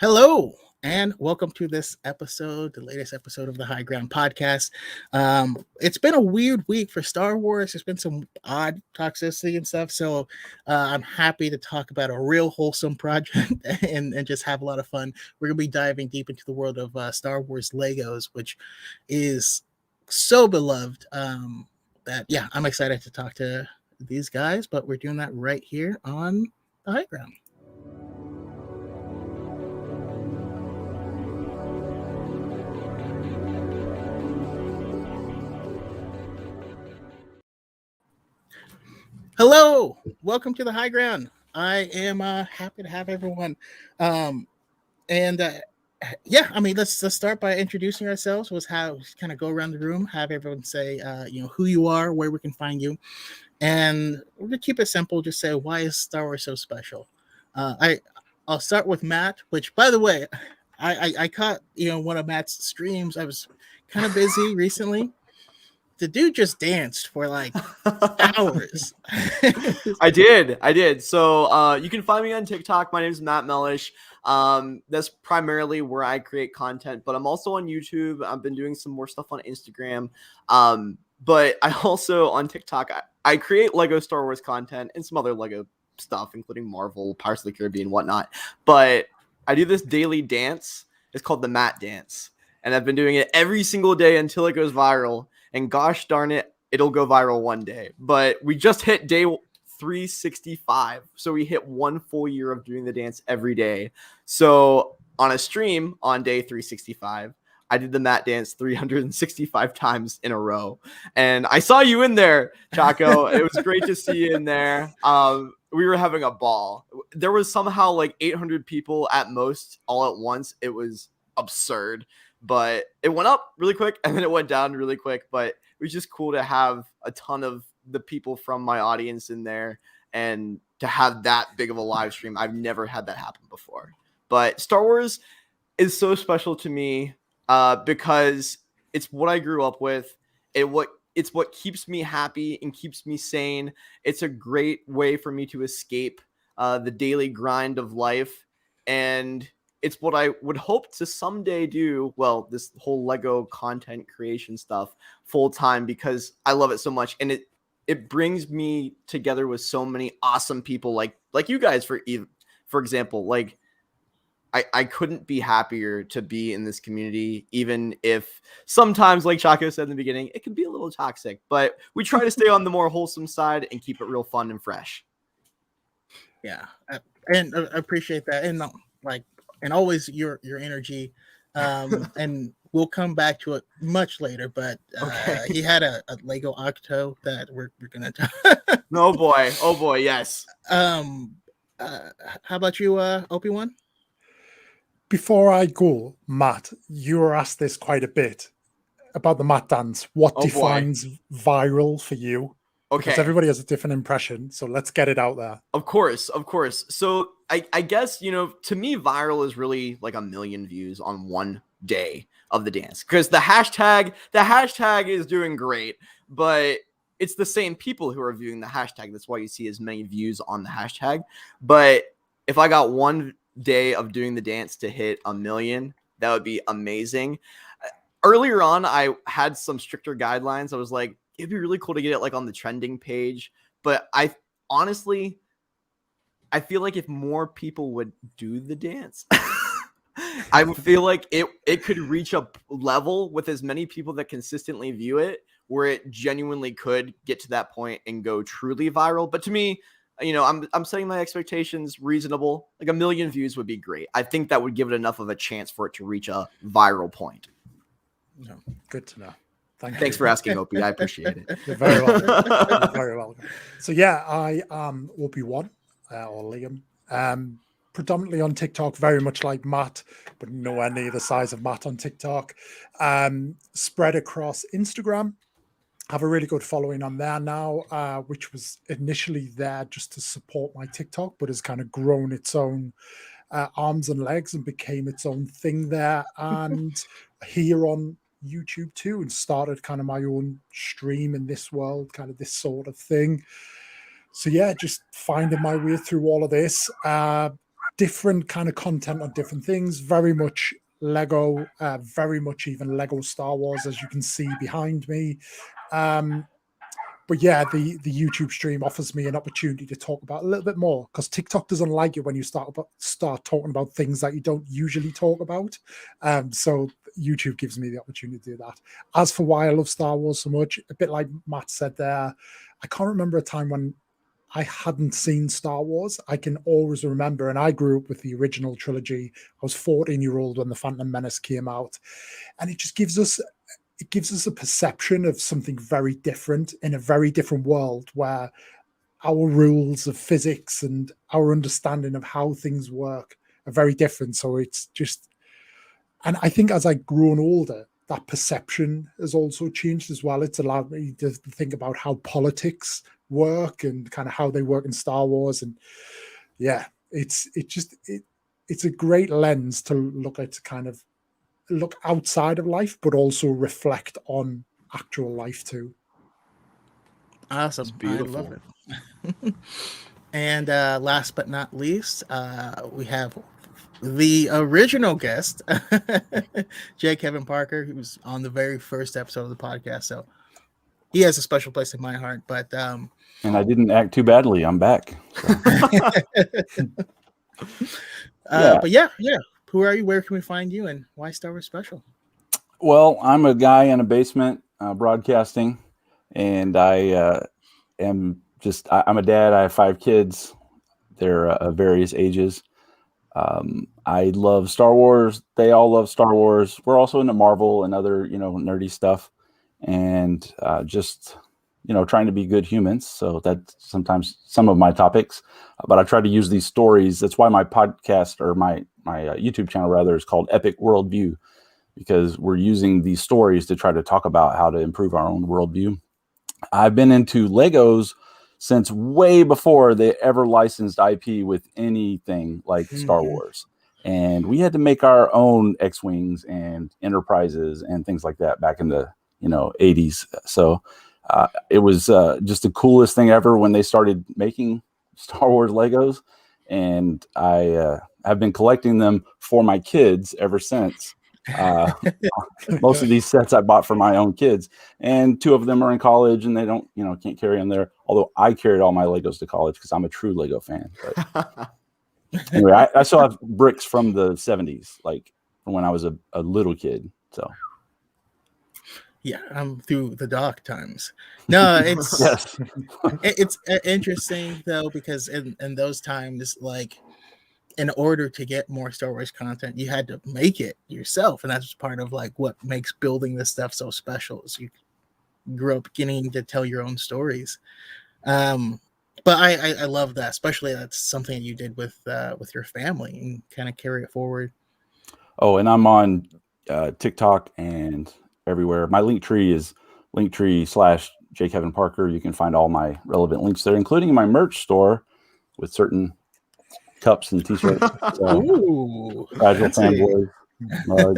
Hello, and welcome to this episode, the latest episode of the High Ground podcast. It's been a weird week for Star Wars. There's been some odd toxicity and stuff, so I'm happy to talk about a real wholesome project and just have a lot of fun. We're going to be diving deep into the world of Star Wars Legos, which is so beloved that, yeah, I'm excited to talk to these guys, but we're doing that right here on the High Ground. Hello, welcome to the High Ground. I am happy to have everyone. Um, and yeah, I mean, let's start by introducing ourselves. Was how kind of go around the room, have everyone say, who you are, where we can find you, and we're gonna keep it simple. Just say why is Star Wars so special. I'll start with Matt. Which, by the way, I caught one of Matt's streams. I was kind of busy recently. The dude just danced for like hours. I did. So you can find me on TikTok. My name is Matt Mellish. That's primarily where I create content, but I'm also on YouTube. I've been doing some more stuff on Instagram. But I also on TikTok, I create Lego Star Wars content and some other Lego stuff, including Marvel, Pirates of the Caribbean, whatnot. But I do this daily dance. It's called the Matt Dance. And I've been doing it every single day until it goes viral. And gosh darn it, it'll go viral one day. But we just hit day 365. So we hit 1 full year of doing the dance every day. So on a stream on day 365, I did the Matt Dance 365 times in a row. And I saw you in there, Chaco. It was great to see you in there. We were having a ball. There was somehow like 800 people at most all at once. It was absurd. But it went up really quick and then it went down really quick. But it was just cool to have a ton of the people from my audience in there and to have that big of a live stream. I've never had that happen before. But Star Wars is so special to me because it's what I grew up with. It's what keeps me happy and keeps me sane. It's a great way for me to escape the daily grind of life. And it's what I would hope to someday do. Well, this whole Lego content creation stuff full time because I love it so much. And it brings me together with so many awesome people like you guys, for example. Like I couldn't be happier to be in this community, even if sometimes, like Chaco said in the beginning, it can be a little toxic, but we try to stay on the more wholesome side and keep it real fun and fresh. Yeah. And I appreciate that. And and always your energy, and we'll come back to it much later. But Okay. He had a Lego Octo that we're gonna talk. Oh boy, yes. How about you, Obi-Wan? Before I go, Matt, you were asked this quite a bit about the Matt Dance. What defines viral for you? Okay. Because everybody has a different impression, so let's get it out there. Of course. So I guess, to me, viral is really like 1 million views on one day of the dance. Because the hashtag is doing great, but it's the same people who are viewing the hashtag. That's why you see as many views on the hashtag. But if I got one day of doing the dance to hit 1 million, that would be amazing. Earlier on, I had some stricter guidelines. I was like, it'd be really cool to get it like on the trending page. But I feel like if more people would do the dance, I would feel like it could reach a level with as many people that consistently view it where it genuinely could get to that point and go truly viral. But to me, I'm setting my expectations reasonable. Like 1 million views would be great. I think that would give it enough of a chance for it to reach a viral point. No, good to know. Thanks for asking, Opie. I appreciate it. You're very welcome. You're very welcome. So yeah, I am Opie1 or Liam. Predominantly on TikTok, very much like Matt, but nowhere near the size of Matt on TikTok. Spread across Instagram. Have a really good following on there now, which was initially there just to support my TikTok, but has kind of grown its own arms and legs and became its own thing there. And here on YouTube too, and started kind of my own stream in this world, kind of this sort of thing. So yeah, just finding my way through all of this. different kind of content on different things. Very much Lego, very much even Lego Star Wars, as you can see behind me. But yeah, the YouTube stream offers me an opportunity to talk about a little bit more, because TikTok doesn't like it when you start talking about things that you don't usually talk about. So YouTube gives me the opportunity to do that. As for why I love Star Wars so much, a bit like Matt said there, I can't remember a time when I hadn't seen Star Wars. I can always remember, and I grew up with the original trilogy. I was 14-year-old when The Phantom Menace came out, and it just gives us a perception of something very different in a very different world, where our rules of physics and our understanding of how things work are very different. So it's just, and I think as I've grown older, that perception has also changed as well. It's allowed me to think about how politics work and kind of how they work in Star Wars. And yeah, it's a great lens to look at, to kind of look outside of life, but also reflect on actual life too. Awesome. It's beautiful. I love it. And last but not least, we have the original guest, J. Kevin Parker, who was on the very first episode of the podcast. So he has a special place in my heart. But and I didn't act too badly. I'm back. So. But yeah. Who are you? Where can we find you? And why Star Wars Special? Well, I'm a guy in a basement broadcasting, and I'm a dad. I have 5 kids. They're of various ages. I love Star Wars. They all love Star Wars. We're also into Marvel and other, nerdy stuff, and just, trying to be good humans. So that's sometimes some of my topics, but I try to use these stories. That's why my podcast, or my YouTube channel rather, is called Epic Worldview, because we're using these stories to try to talk about how to improve our own worldview. I've been into Legos since way before they ever licensed IP with anything like Star Wars. And we had to make our own X-Wings and Enterprises and things like that back in the 80s. So it was just the coolest thing ever when they started making Star Wars Legos. And I have been collecting them for my kids ever since. Most of these sets I bought for my own kids, and 2 of them are in college, and they don't, can't carry them there. Although I carried all my Legos to college because I'm a true Lego fan. But anyway, I still have bricks from the 70s, like from when I was a little kid. So yeah, I'm through the dark times. No, it's yes. It's interesting though, because in those times, like, in order to get more Star Wars content, you had to make it yourself, and that's part of like what makes building this stuff so special. Is you grew up getting to tell your own stories. But I love that, especially that's something that you did with your family and kind of carry it forward. Oh, and I'm on TikTok and everywhere. My link tree is linktree/J. Kevin Parker. You can find all my relevant links there, including my merch store with certain cups and t-shirts. So, Ooh, Fragile Fanboy mug.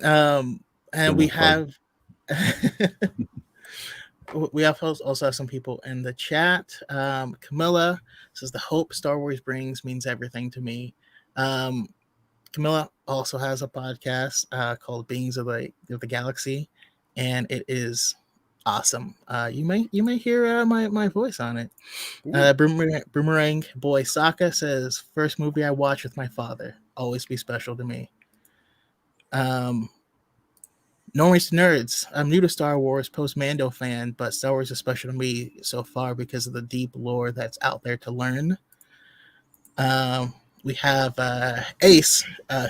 So. And we have also have some people in the chat. Camilla says the hope Star Wars brings means everything to me. Camilla also has a podcast called Beings of the Galaxy, and it is awesome. You may hear my voice on it. Boomerang Boy Saka says first movie I watched with my father, always be special to me. Normies to Nerds. I'm new to Star Wars, post-Mando fan, but Star Wars is special to me so far because of the deep lore that's out there to learn. We have Ace,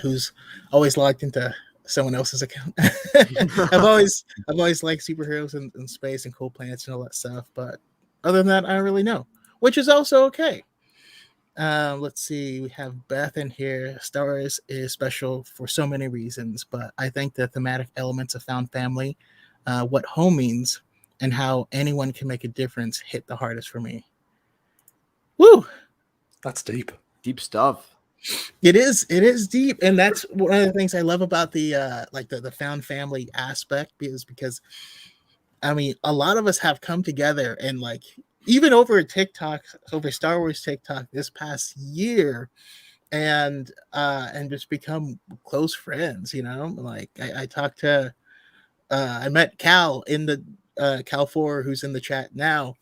who's always logged into someone else's account. I've always liked superheroes and space and cool planets and all that stuff, but other than that, I don't really know, which is also okay. Let's see, we have Beth in here. Star Wars is special for so many reasons, but I think the thematic elements of found family, what home means, and how anyone can make a difference hit the hardest for me. Woo! That's deep. Deep stuff. It is deep, and that's one of the things I love about the found family aspect, because I mean, a lot of us have come together and like even over TikTok, over Star Wars TikTok this past year, and just become close friends. Like I talked to, I met Cal in the Cal 4, who's in the chat now.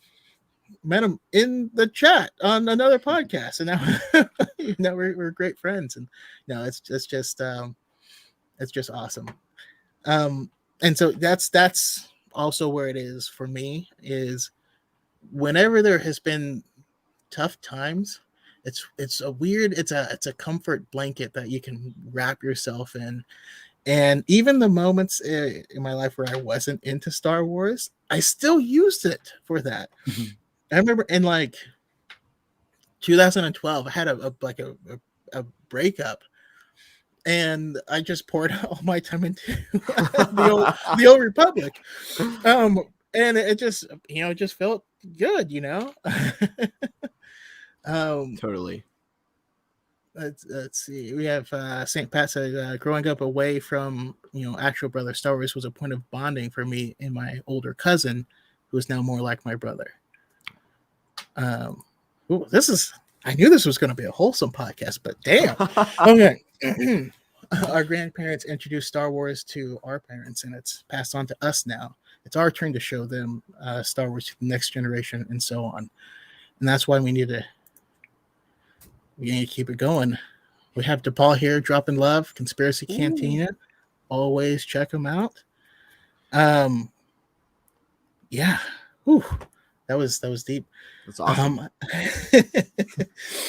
Met him in the chat on another podcast, and now we're great friends, and it's just awesome. And so that's also where it is for me, is whenever there has been tough times, it's a comfort blanket that you can wrap yourself in. And even the moments in my life where I wasn't into Star Wars, I still used it for that. Mhm. I remember in like 2012, I had a breakup, and I just poured all my time into the old Republic. And it just felt good. Totally. Let's see. We have St. Pat said, growing up away from actual brother, Star Wars was a point of bonding for me and my older cousin, who is now more like my brother. I knew this was going to be a wholesome podcast, but damn. Okay. Our grandparents introduced Star Wars to our parents, and it's passed on to us now. It's our turn to show them Star Wars to the next generation, and so on. And that's why we need to keep it going. We have DePaul here dropping love. Conspiracy Cantina. Always check them out. Yeah. Ooh, that was deep. That's awesome. But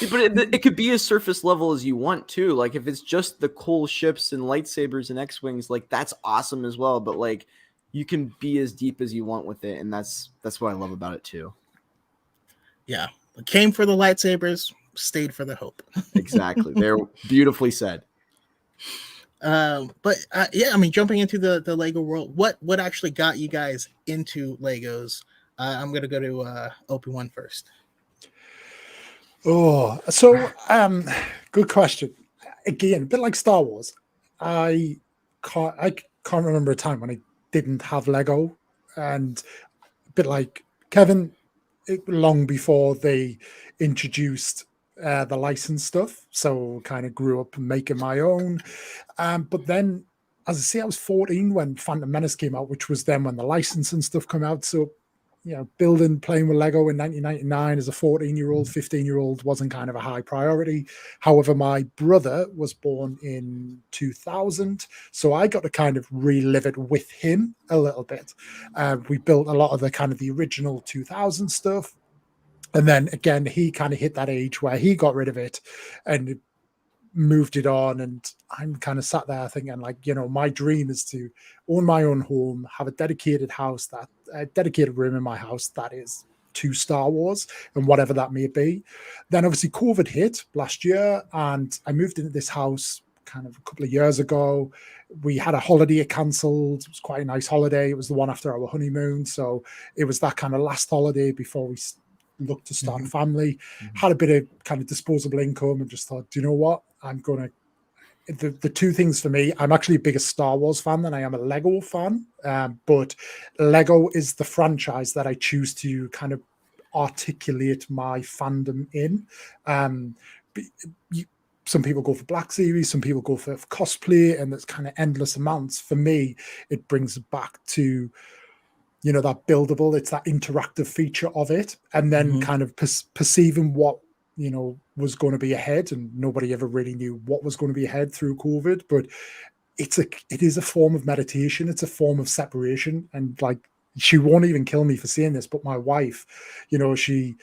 it could be as surface level as you want too. Like if it's just the cool ships and lightsabers and X-wings, like that's awesome as well. But like you can be as deep as you want with it, and that's what I love about it too. Yeah, came for the lightsabers, stayed for the hope. Exactly. They're beautifully said. But yeah, I mean, jumping into the Lego world, what actually got you guys into Legos? I'm gonna go to Opie-One first. Oh, so good question. Again, a bit like Star Wars. I can't remember a time when I didn't have Lego, and a bit like Kevin, long before they introduced the license stuff, so kind of grew up making my own. But then, as I say, I was 14 when Phantom Menace came out, which was then when the license and stuff came out. So playing with Lego in 1999 as a 14-year-old, 15-year-old wasn't kind of a high priority. However, my brother was born in 2000, so I got to kind of relive it with him a little bit. We built a lot of the original 2000 stuff. And then again, he kind of hit that age where he got rid of it and moved it on, and I'm kind of sat there thinking, like, my dream is to own my own home, have a dedicated room in my house that is to Star Wars and whatever that may be. Then obviously COVID hit last year, and I moved into this house kind of a couple of years ago. We had a holiday cancelled. It was quite a nice holiday. It was the one after our honeymoon, so it was that kind of last holiday before we looked to start a family. Had a bit of kind of disposable income and just thought, do you know what? I'm going to... The two things for me, I'm actually a bigger Star Wars fan than I am a Lego fan, but Lego is the franchise that I choose to kind of articulate my fandom in. Some people go for Black Series, some people go for cosplay, and there's kind of endless amounts. For me, it brings it back to that buildable, it's that interactive feature of it, and then kind of perceiving what was going to be ahead, and nobody ever really knew what was going to be ahead through COVID. But it is a form of meditation, it's a form of separation. And like, she won't even kill me for saying this, but my wife, she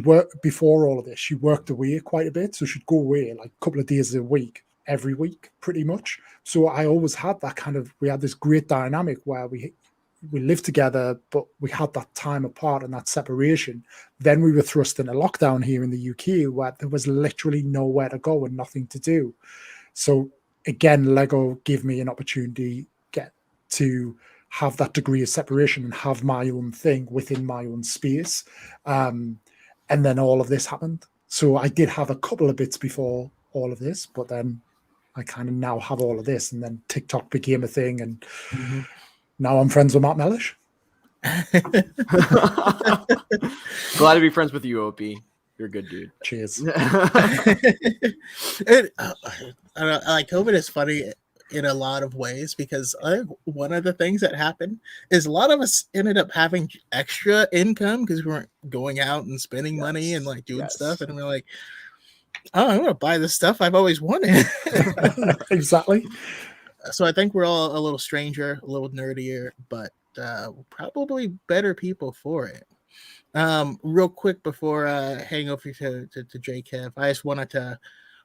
worked before all of this, she worked away quite a bit, so she'd go away like a couple of days a week, every week pretty much. So I always had that we had this great dynamic where we lived together, but we had that time apart and that separation. Then we were thrust into lockdown here in the UK, where there was literally nowhere to go and nothing to do. So again, Lego gave me an opportunity to have that degree of separation and have my own thing within my own space. And then all of this happened. So I did have a couple of bits before all of this, but then I kind of now have all of this, and then TikTok became a thing, and now I'm friends with Matt Mellish. Glad to be friends with you, OP. You're a good dude. Cheers. Like COVID is funny in a lot of ways because one of the things that happened is a lot of us ended up having extra income because we weren't going out and spending money and like doing stuff, and we're like, oh, I'm gonna buy this stuff I've always wanted. Exactly. So I think we're all a little stranger, a little nerdier, but probably better people for it. Real quick before handing over to JKev, I just wanted to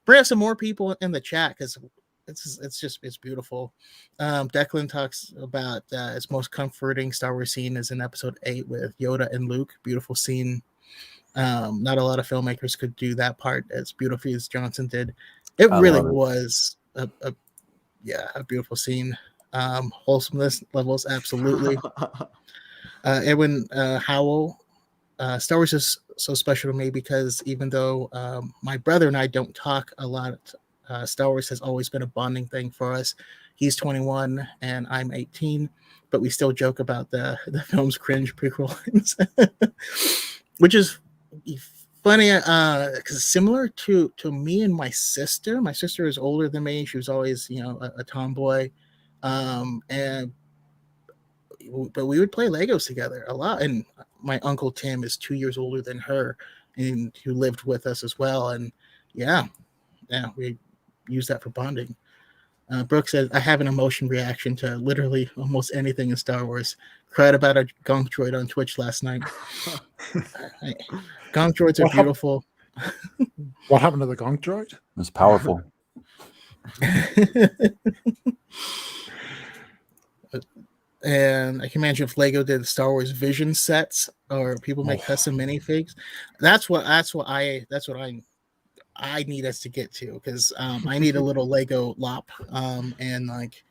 bring up some more people in the chat because it's beautiful. Declan talks about his most comforting Star Wars scene is in episode 8 with Yoda and Luke. Beautiful scene. Not a lot of filmmakers could do that part as beautifully as Johnson did. It really was a beautiful scene. Wholesomeness levels, absolutely. Edwin Howell, Star Wars is so special to me because even though my brother and I don't talk a lot, Star Wars has always been a bonding thing for us. He's 21 and I'm 18, but we still joke about the film's cringe prequel lines, which is funny because similar to me and my sister. My sister is older than me. She was always, a tomboy, but we would play Legos together a lot. And my uncle Tim is 2 years older than her, and who lived with us as well. And we use that for bonding. Brooke says, I have an emotion reaction to literally almost anything in Star Wars. Cried about a gonk droid on Twitch last night. Gonk droids are beautiful. What happened to the gonk droid? It's powerful. And I can imagine if Lego did Star Wars Vision sets, or people make custom minifigs. That's what I need us to get to, because I need a little Lego lop, and like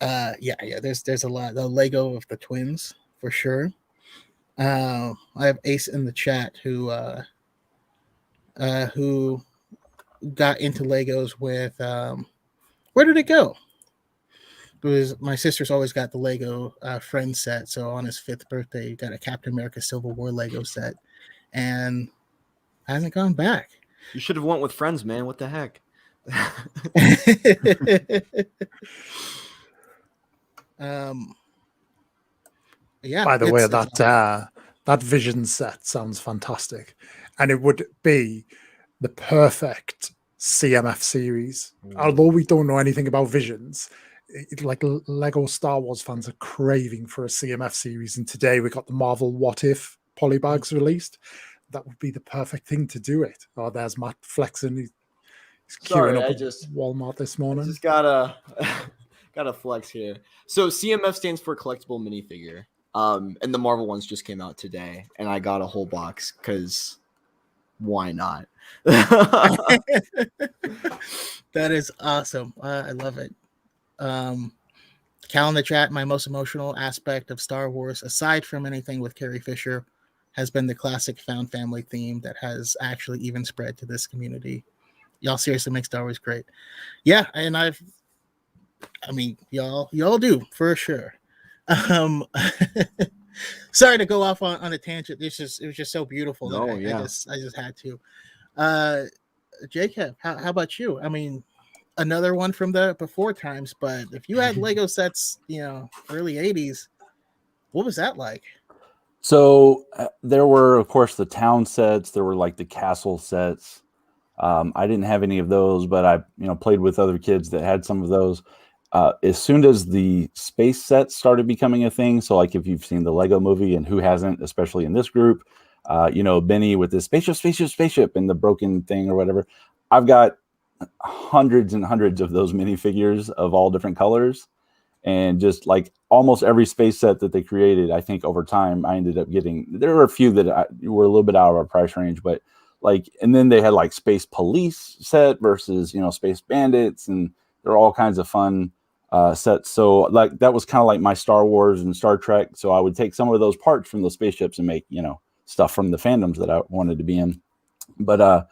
there's a lot. The Lego of the twins for sure. I have Ace in the chat who got into Legos with where did it go? Because my sister's always got the Lego friend set. So on his 5th birthday, he got a Captain America Civil War Lego set, and hasn't gone back. You should have went with friends, man. What the heck? By the way, that Vision set sounds fantastic, and it would be the perfect CMF series. Although we don't know anything about Visions, like Lego Star Wars fans are craving for a CMF series, and today we got the Marvel What If polybags released. That would be the perfect thing to do it. Oh, there's Matt flexing. He's queuing up at Walmart this morning. I just gotta flex here. So CMF stands for collectible minifigure. And the Marvel ones just came out today, and I got a whole box because why not? That is awesome. I love it. Cal in the chat, my most emotional aspect of Star Wars, aside from anything with Carrie Fisher, has been the classic found family theme that has actually even spread to this community. Y'all seriously make Star Wars great. Yeah, and y'all do for sure. Sorry to go off on a tangent. It was just so beautiful. I just had to. Jacob, how about you? I mean, another one from the before times, but if you had Lego sets, early 80s, what was that like? So there were, of course, the town sets. There were like the castle sets. I didn't have any of those, but I, played with other kids that had some of those. As soon as the space sets started becoming a thing, so like if you've seen the Lego movie, and who hasn't, especially in this group, Benny with the spaceship and the broken thing or whatever. I've got hundreds and hundreds of those minifigures of all different colors. And just like almost every space set that they created, I think over time I ended up getting. There were a few that were a little bit out of our price range, but and then they had like Space Police set versus Space Bandits, and there are all kinds of fun sets. So like that was kind of like my Star Wars and Star Trek. So I would take some of those parts from those spaceships and make stuff from the fandoms that I wanted to be in. But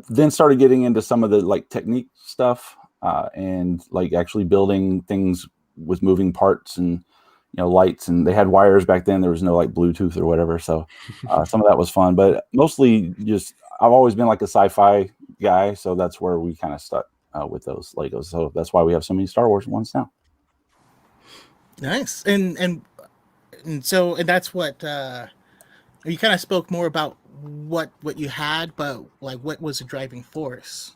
then started getting into some of the like technique stuff. And like actually building things with moving parts and lights, and they had wires back then. There was no like Bluetooth or whatever. So some of that was fun, but mostly just I've always been like a sci-fi guy. So that's where we kind of stuck with those Legos. So that's why we have so many Star Wars ones now. Nice. And so that's what you kind of spoke more about what you had, but like what was the driving force?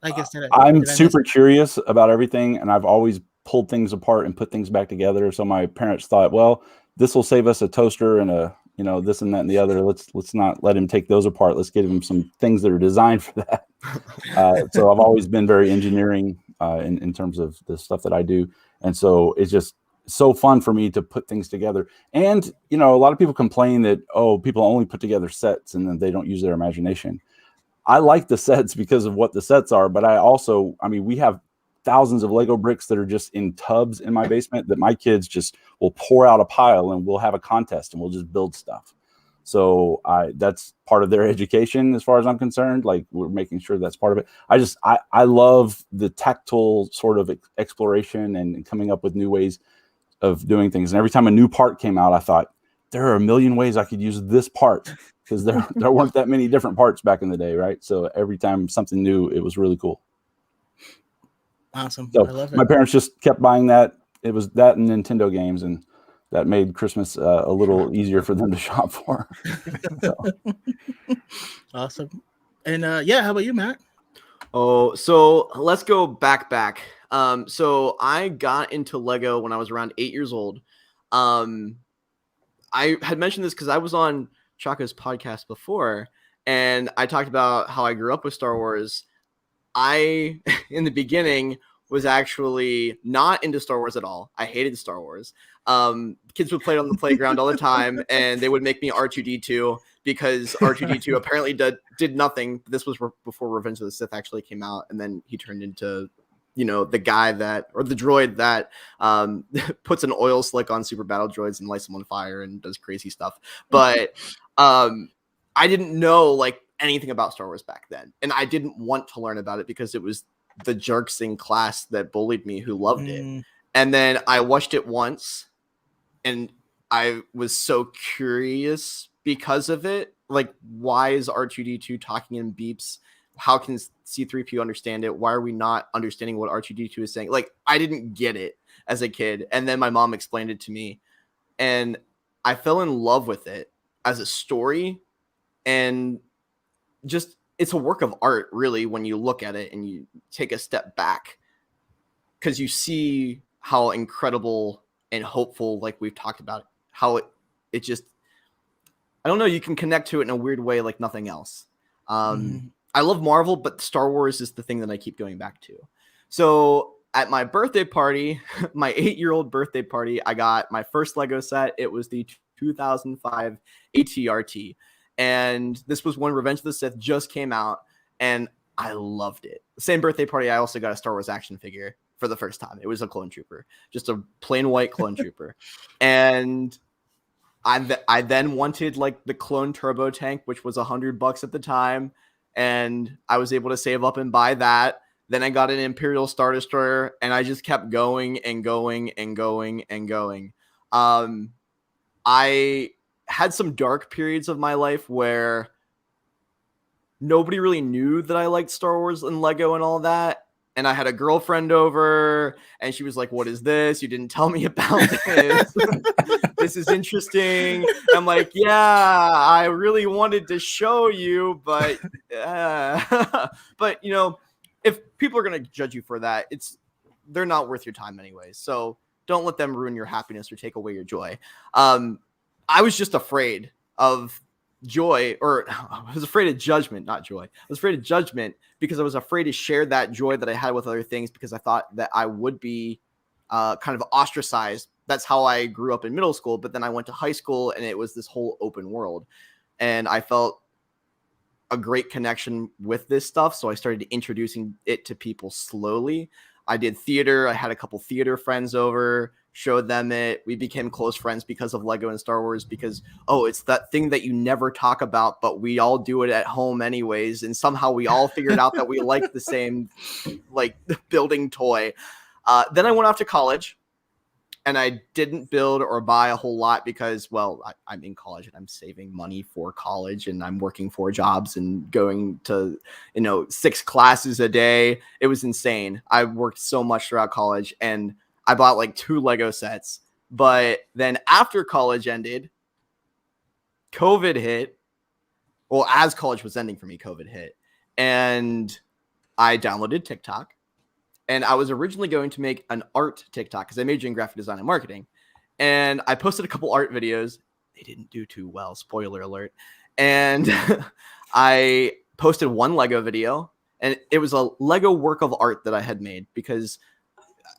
I guess I'm super curious about everything, and I've always pulled things apart and put things back together. So my parents thought, well, this will save us a toaster and a this and that and the other. Let's not let him take those apart. Let's get him some things that are designed for that. So I've always been very engineering in terms of the stuff that I do, and so it's just so fun for me to put things together. And a lot of people complain that people only put together sets and then they don't use their imagination. I like the sets because of what the sets are, but we have thousands of Lego bricks that are just in tubs in my basement that my kids just will pour out a pile, and we'll have a contest and we'll just build stuff. So that's part of their education as far as I'm concerned. Like, we're making sure that's part of it. I love the tactile sort of exploration and coming up with new ways of doing things. And every time a new part came out, I thought, there are a million ways I could use this part, because there weren't that many different parts back in the day, right? So every time something new, it was really cool. Awesome. So I love it. My parents just kept buying that. It was that and Nintendo games, and that made Christmas a little easier for them to shop for. So. Awesome. And how about you, Matt? Oh, so let's go back. So I got into Lego when I was around 8 years old. I had mentioned this because I was on Chaka's podcast before, and I talked about how I grew up with Star Wars. I, in the beginning, was actually not into Star Wars at all. I hated Star Wars. Kids would play it on the playground all the time, and they would make me R2-D2 because R2-D2 apparently did nothing. This was before Revenge of the Sith actually came out, and then he turned into the guy the droid that puts an oil slick on super battle droids and lights them on fire and does crazy stuff. But I didn't know like anything about Star Wars back then, and I didn't want to learn about it because it was the jerks in class that bullied me who loved it. And then I watched it once, and I was so curious because of it. Like, why is R2-D2 talking in beeps? How can C-3PO understand it? Why are we not understanding what R2-D2 is saying? Like, I didn't get it as a kid. And then my mom explained it to me, and I fell in love with it as a story. And just, it's a work of art, really, when you look at it and you take a step back, because you see how incredible and hopeful, like we've talked about, how it just, I don't know, you can connect to it in a weird way like nothing else. I love Marvel, but Star Wars is the thing that I keep going back to. So at my birthday party, my 8-year-old birthday party, I got my first Lego set. It was the 2005 ATRT. And this was when Revenge of the Sith just came out, and I loved it. The same birthday party, I also got a Star Wars action figure for the first time. It was a clone trooper, just a plain white clone trooper. And I then wanted like the clone turbo tank, which was $100 at the time. And I was able to save up and buy that. Then I got an Imperial Star Destroyer, and I just kept going and going and going and going. I had some dark periods of my life where nobody really knew that I liked Star Wars and Lego and all that. And I had a girlfriend over, and she was like, "What is this? You didn't tell me about this. This is interesting." I'm like, "Yeah, I really wanted to show you, but but if people are gonna judge you for that, they're not worth your time anyways. So don't let them ruin your happiness or take away your joy." I was just afraid of joy, or I was afraid of judgment, not joy. I was afraid of judgment because I was afraid to share that joy that I had with other things, because I thought that I would be kind of ostracized. That's how I grew up in middle school. But then I went to high school, and it was this whole open world, and I felt a great connection with this stuff. So I started introducing it to people slowly. I did theater. I had a couple theater friends over, showed them it. We became close friends because of Lego and Star Wars, because, it's that thing that you never talk about, but we all do it at home anyways. And somehow we all figured out that we like the same, like, building toy. Then I went off to college, and I didn't build or buy a whole lot because, well, I'm in college and I'm saving money for college and I'm working 4 jobs and going to, 6 classes a day. It was insane. I worked so much throughout college and I bought like 2 Lego sets. But then after college ended, COVID hit. Well, as college was ending for me, COVID hit. And I downloaded TikTok. And I was originally going to make an art TikTok because I majored in graphic design and marketing. And I posted a couple art videos. They didn't do too well, spoiler alert. And I posted one Lego video. And it was a Lego work of art that I had made because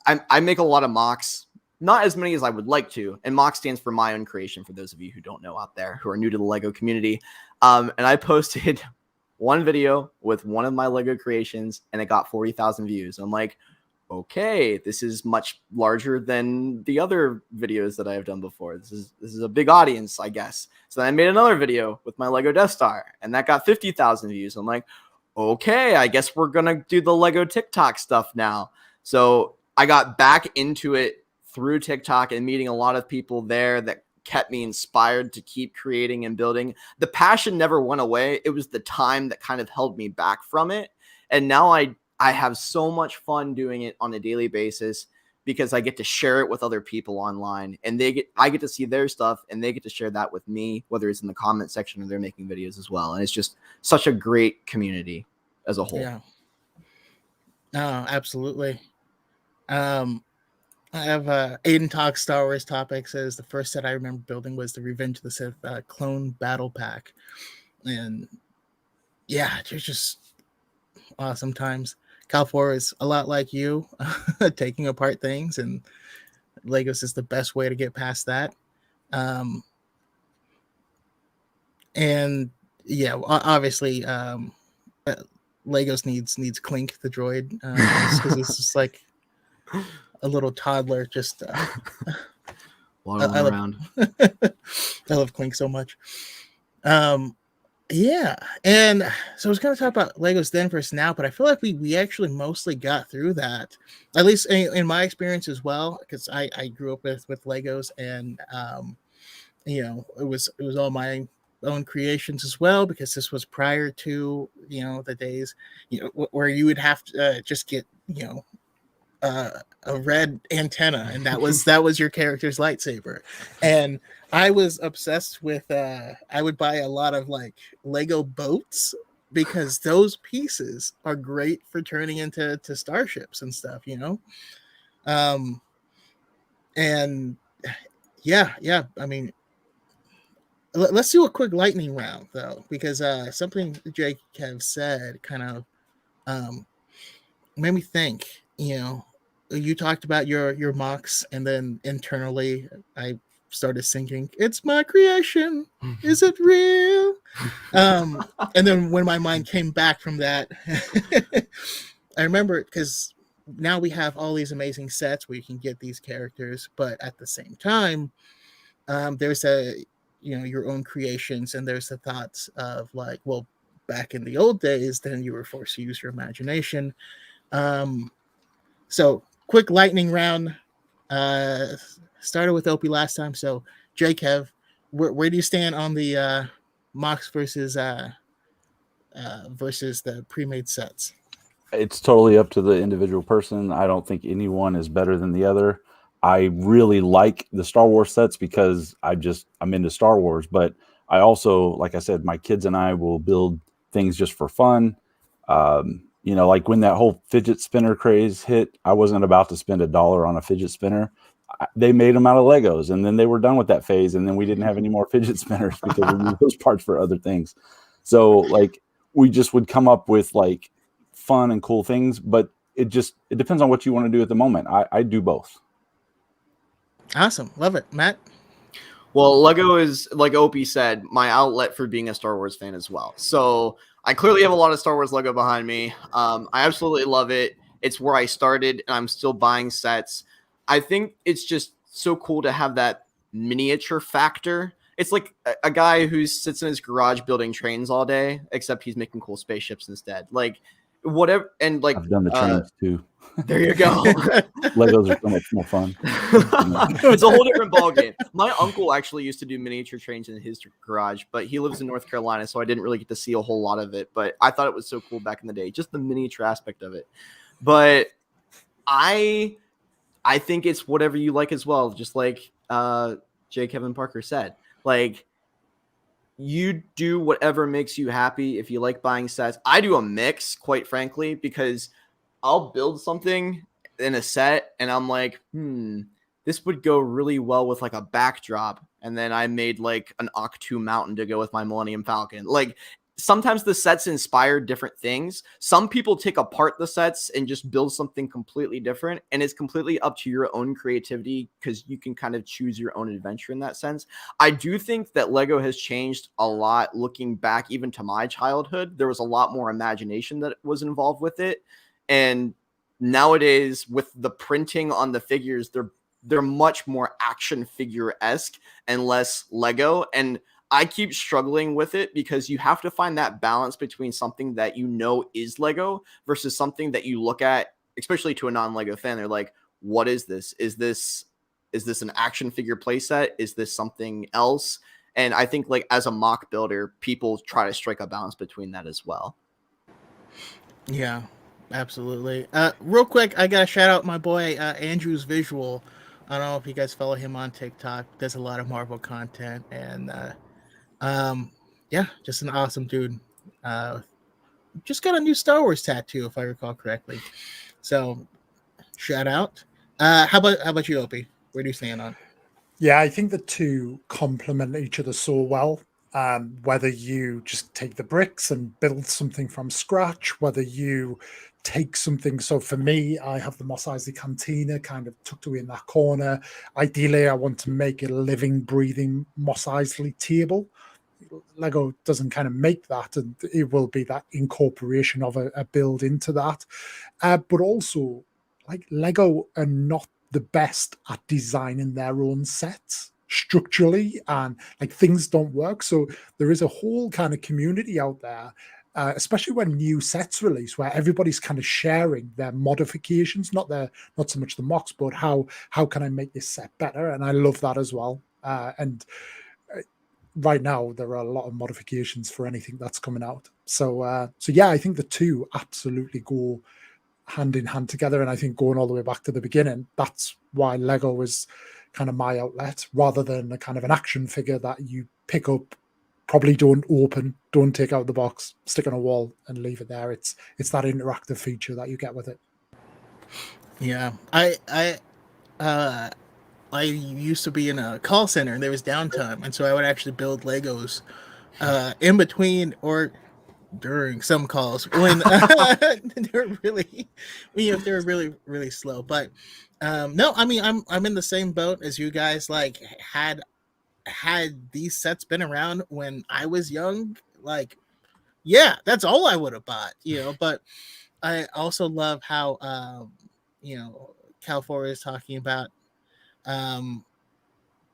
I make a lot of mocks. Not as many as I would like to. And mock stands for my own creation, for those of you who don't know out there, who are new to the Lego community. And I posted one video with one of my Lego creations and it got 40,000 views. I'm like, okay, this is much larger than the other videos that I have done before. This is a big audience, I guess. So then I made another video with my Lego Death Star and that got 50,000 views. I'm like, okay, I guess we're going to do the Lego TikTok stuff now. So I got back into it through TikTok and meeting a lot of people there that kept me inspired to keep creating and building. The passion never went away. It was the time that kind of held me back from it. And now I have so much fun doing it on a daily basis because I get to share it with other people online and I get to see their stuff and they get to share that with me, whether it's in the comment section or they're making videos as well. And it's just such a great community as a whole. Yeah. Oh, absolutely. I have Aiden Talk Star Wars Topic says the first set I remember building was the Revenge of the Sith clone battle pack. And yeah, it's just awesome times. Cal4 is a lot like you, taking apart things, and Legos is the best way to get past that. And yeah, obviously, Legos needs Clink the droid because it's just like a little toddler. Just waddling around. I love Clink so much. Yeah, and so I was going to talk about Legos then versus now, but I feel like we actually mostly got through that, at least in my experience as well, because I grew up with Legos, and it was all my own creations as well, because this was prior to the days where you would have to just get a red antenna, and that was your character's lightsaber. And I was obsessed with I would buy a lot of like Lego boats, because those pieces are great for turning into starships and stuff, and yeah, I mean, let's do a quick lightning round though, because something Jake have said kind of made me think. You talked about your mocks, and then internally I started thinking, it's my creation, is it real? And then when my mind came back from that, I remember, because now we have all these amazing sets where you can get these characters, but at the same time, there's your own creations, and there's the thoughts of like, well, back in the old days, then you were forced to use your imagination. So quick lightning round. Started with Opie last time. So Jake, where do you stand on the mocks versus the pre-made sets? It's totally up to the individual person. I don't think anyone is better than the other. I really like the Star Wars sets because I'm into Star Wars, but I also, like I said, my kids and I will build things just for fun. Like when that whole fidget spinner craze hit, I wasn't about to spend $1 on a fidget spinner. They made them out of Legos, and then they were done with that phase, and then we didn't have any more fidget spinners because we used those parts for other things. So like we just would come up with like fun and cool things, but it depends on what you want to do at the moment. I do both. Awesome. Love it. Matt? Well, Lego is, like Opie said, my outlet for being a Star Wars fan as well. So I clearly have a lot of Star Wars Lego behind me. I absolutely love it. It's where I started, and I'm still buying sets. I think it's just so cool to have that miniature factor. It's like a guy who sits in his garage building trains all day, except he's making cool spaceships instead. Like, whatever, and like I've done the trains too. There you go. Legos are so much more fun. It's a whole different ballgame. My uncle actually used to do miniature trains in his garage, but he lives in North Carolina, so I didn't really get to see a whole lot of it. But I thought it was so cool back in the day, just the miniature aspect of it. But I think it's whatever you like as well, just like J. Kevin Parker said. Like, you do whatever makes you happy. If you like buying sets, I do a mix, quite frankly, because I'll build something in a set and I'm like, this would go really well with like a backdrop. And then I made like an Octu mountain to go with my Millennium Falcon. Like, sometimes the sets inspire different things. Some people take apart the sets and just build something completely different. And it's completely up to your own creativity because you can kind of choose your own adventure in that sense. I do think that Lego has changed a lot looking back even to my childhood. There was a lot more imagination that was involved with it. And nowadays with the printing on the figures, they're much more action figure-esque and less Lego. And I keep struggling with it because you have to find that balance between something that you know is Lego versus something that you look at, especially to a non-Lego fan. They're like, what is this? Is this an action figure playset? Is this something else? And I think like as a mock builder, people try to strike a balance between that as well. Yeah, absolutely. Real quick, I gotta shout out my boy Andrew's Visual. I don't know if you guys follow him on TikTok. Does a lot of Marvel content, and yeah, just an awesome dude. Just got a new Star Wars tattoo, if I recall correctly. So, shout out. How about you, Opie? Where do you stand on? Yeah, I think the two complement each other so well. Whether you just take the bricks and build something from scratch, whether you take something. So for me, I have the Mos Eisley Cantina kind of tucked away in that corner. Ideally, I want to make a living, breathing Mos Eisley table. Lego doesn't kind of make that, and it will be that incorporation of a build into that. But also, like, Lego are not the best at designing their own sets structurally, and like things don't work. So there is a whole kind of community out there, especially when new sets release, where everybody's kind of sharing their modifications, not so much the mocks, but how can I make this set better? And I love that as well. And right now there are a lot of modifications for anything that's coming out. So yeah, I think the two absolutely go hand in hand together. And I think going all the way back to the beginning, that's why Lego was kind of my outlet, rather than a kind of an action figure that you pick up, probably don't open, don't take out the box, stick on a wall and leave it there. It's that interactive feature that you get with it. Yeah, I used to be in a call center and there was downtime, and so I would actually build Legos in between or during some calls when they're really, if they're really, really slow. But no, I mean, I'm in the same boat as you guys. Like, had these sets been around when I was young, like, yeah, that's all I would have bought, But I also love how Cal4 is talking about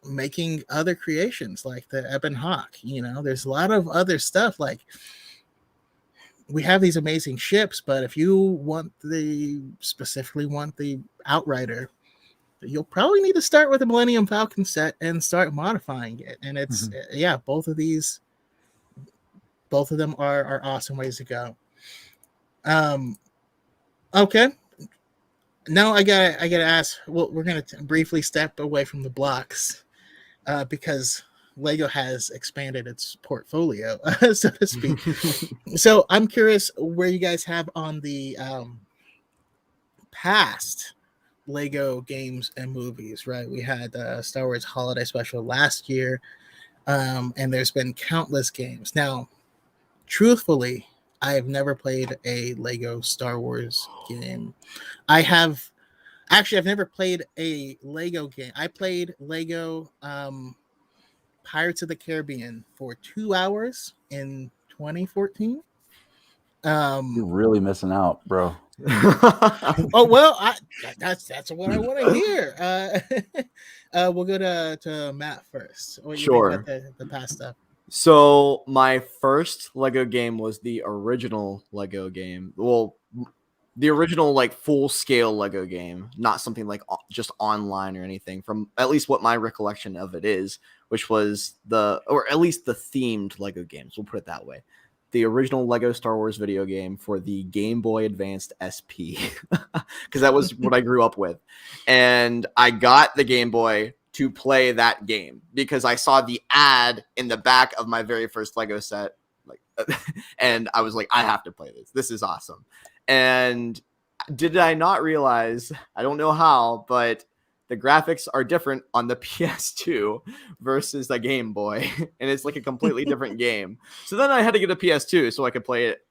making other creations like the Ebon Hawk. There's a lot of other stuff. Like, we have these amazing ships, but if you specifically want the Outrider, you'll probably need to start with the Millennium Falcon set and start modifying it. And it's both of them are awesome ways to go. Okay. Now I gotta ask. Well, we're gonna briefly step away from the blocks because Lego has expanded its portfolio, so to speak. So I'm curious where you guys have on the past Lego games and movies, right? We had Star Wars Holiday Special last year, and there's been countless games. Now, truthfully, I have never played a Lego Star Wars game. I've never played a Lego game. I played Lego Pirates of the Caribbean for 2 hours in 2014. You're really missing out, bro. Oh well, that's what I want to hear. We'll go to Matt first. What do you think about the past stuff? So my first Lego game was the original Lego game. Well, the original like full scale Lego game, not something like just online or anything, from at least what my recollection of it is, which was or at least the themed Lego games, we'll put it that way. The original Lego Star Wars video game for the Game Boy Advanced SP, because that was what I grew up with. And I got the Game Boy to play that game because I saw the ad in the back of my very first Lego set, and I was like, I have to play this. This is awesome. And did I not realize, I don't know how, but the graphics are different on the PS2 versus the Game Boy, and it's like a completely different game. So then I had to get a PS2 so I could play it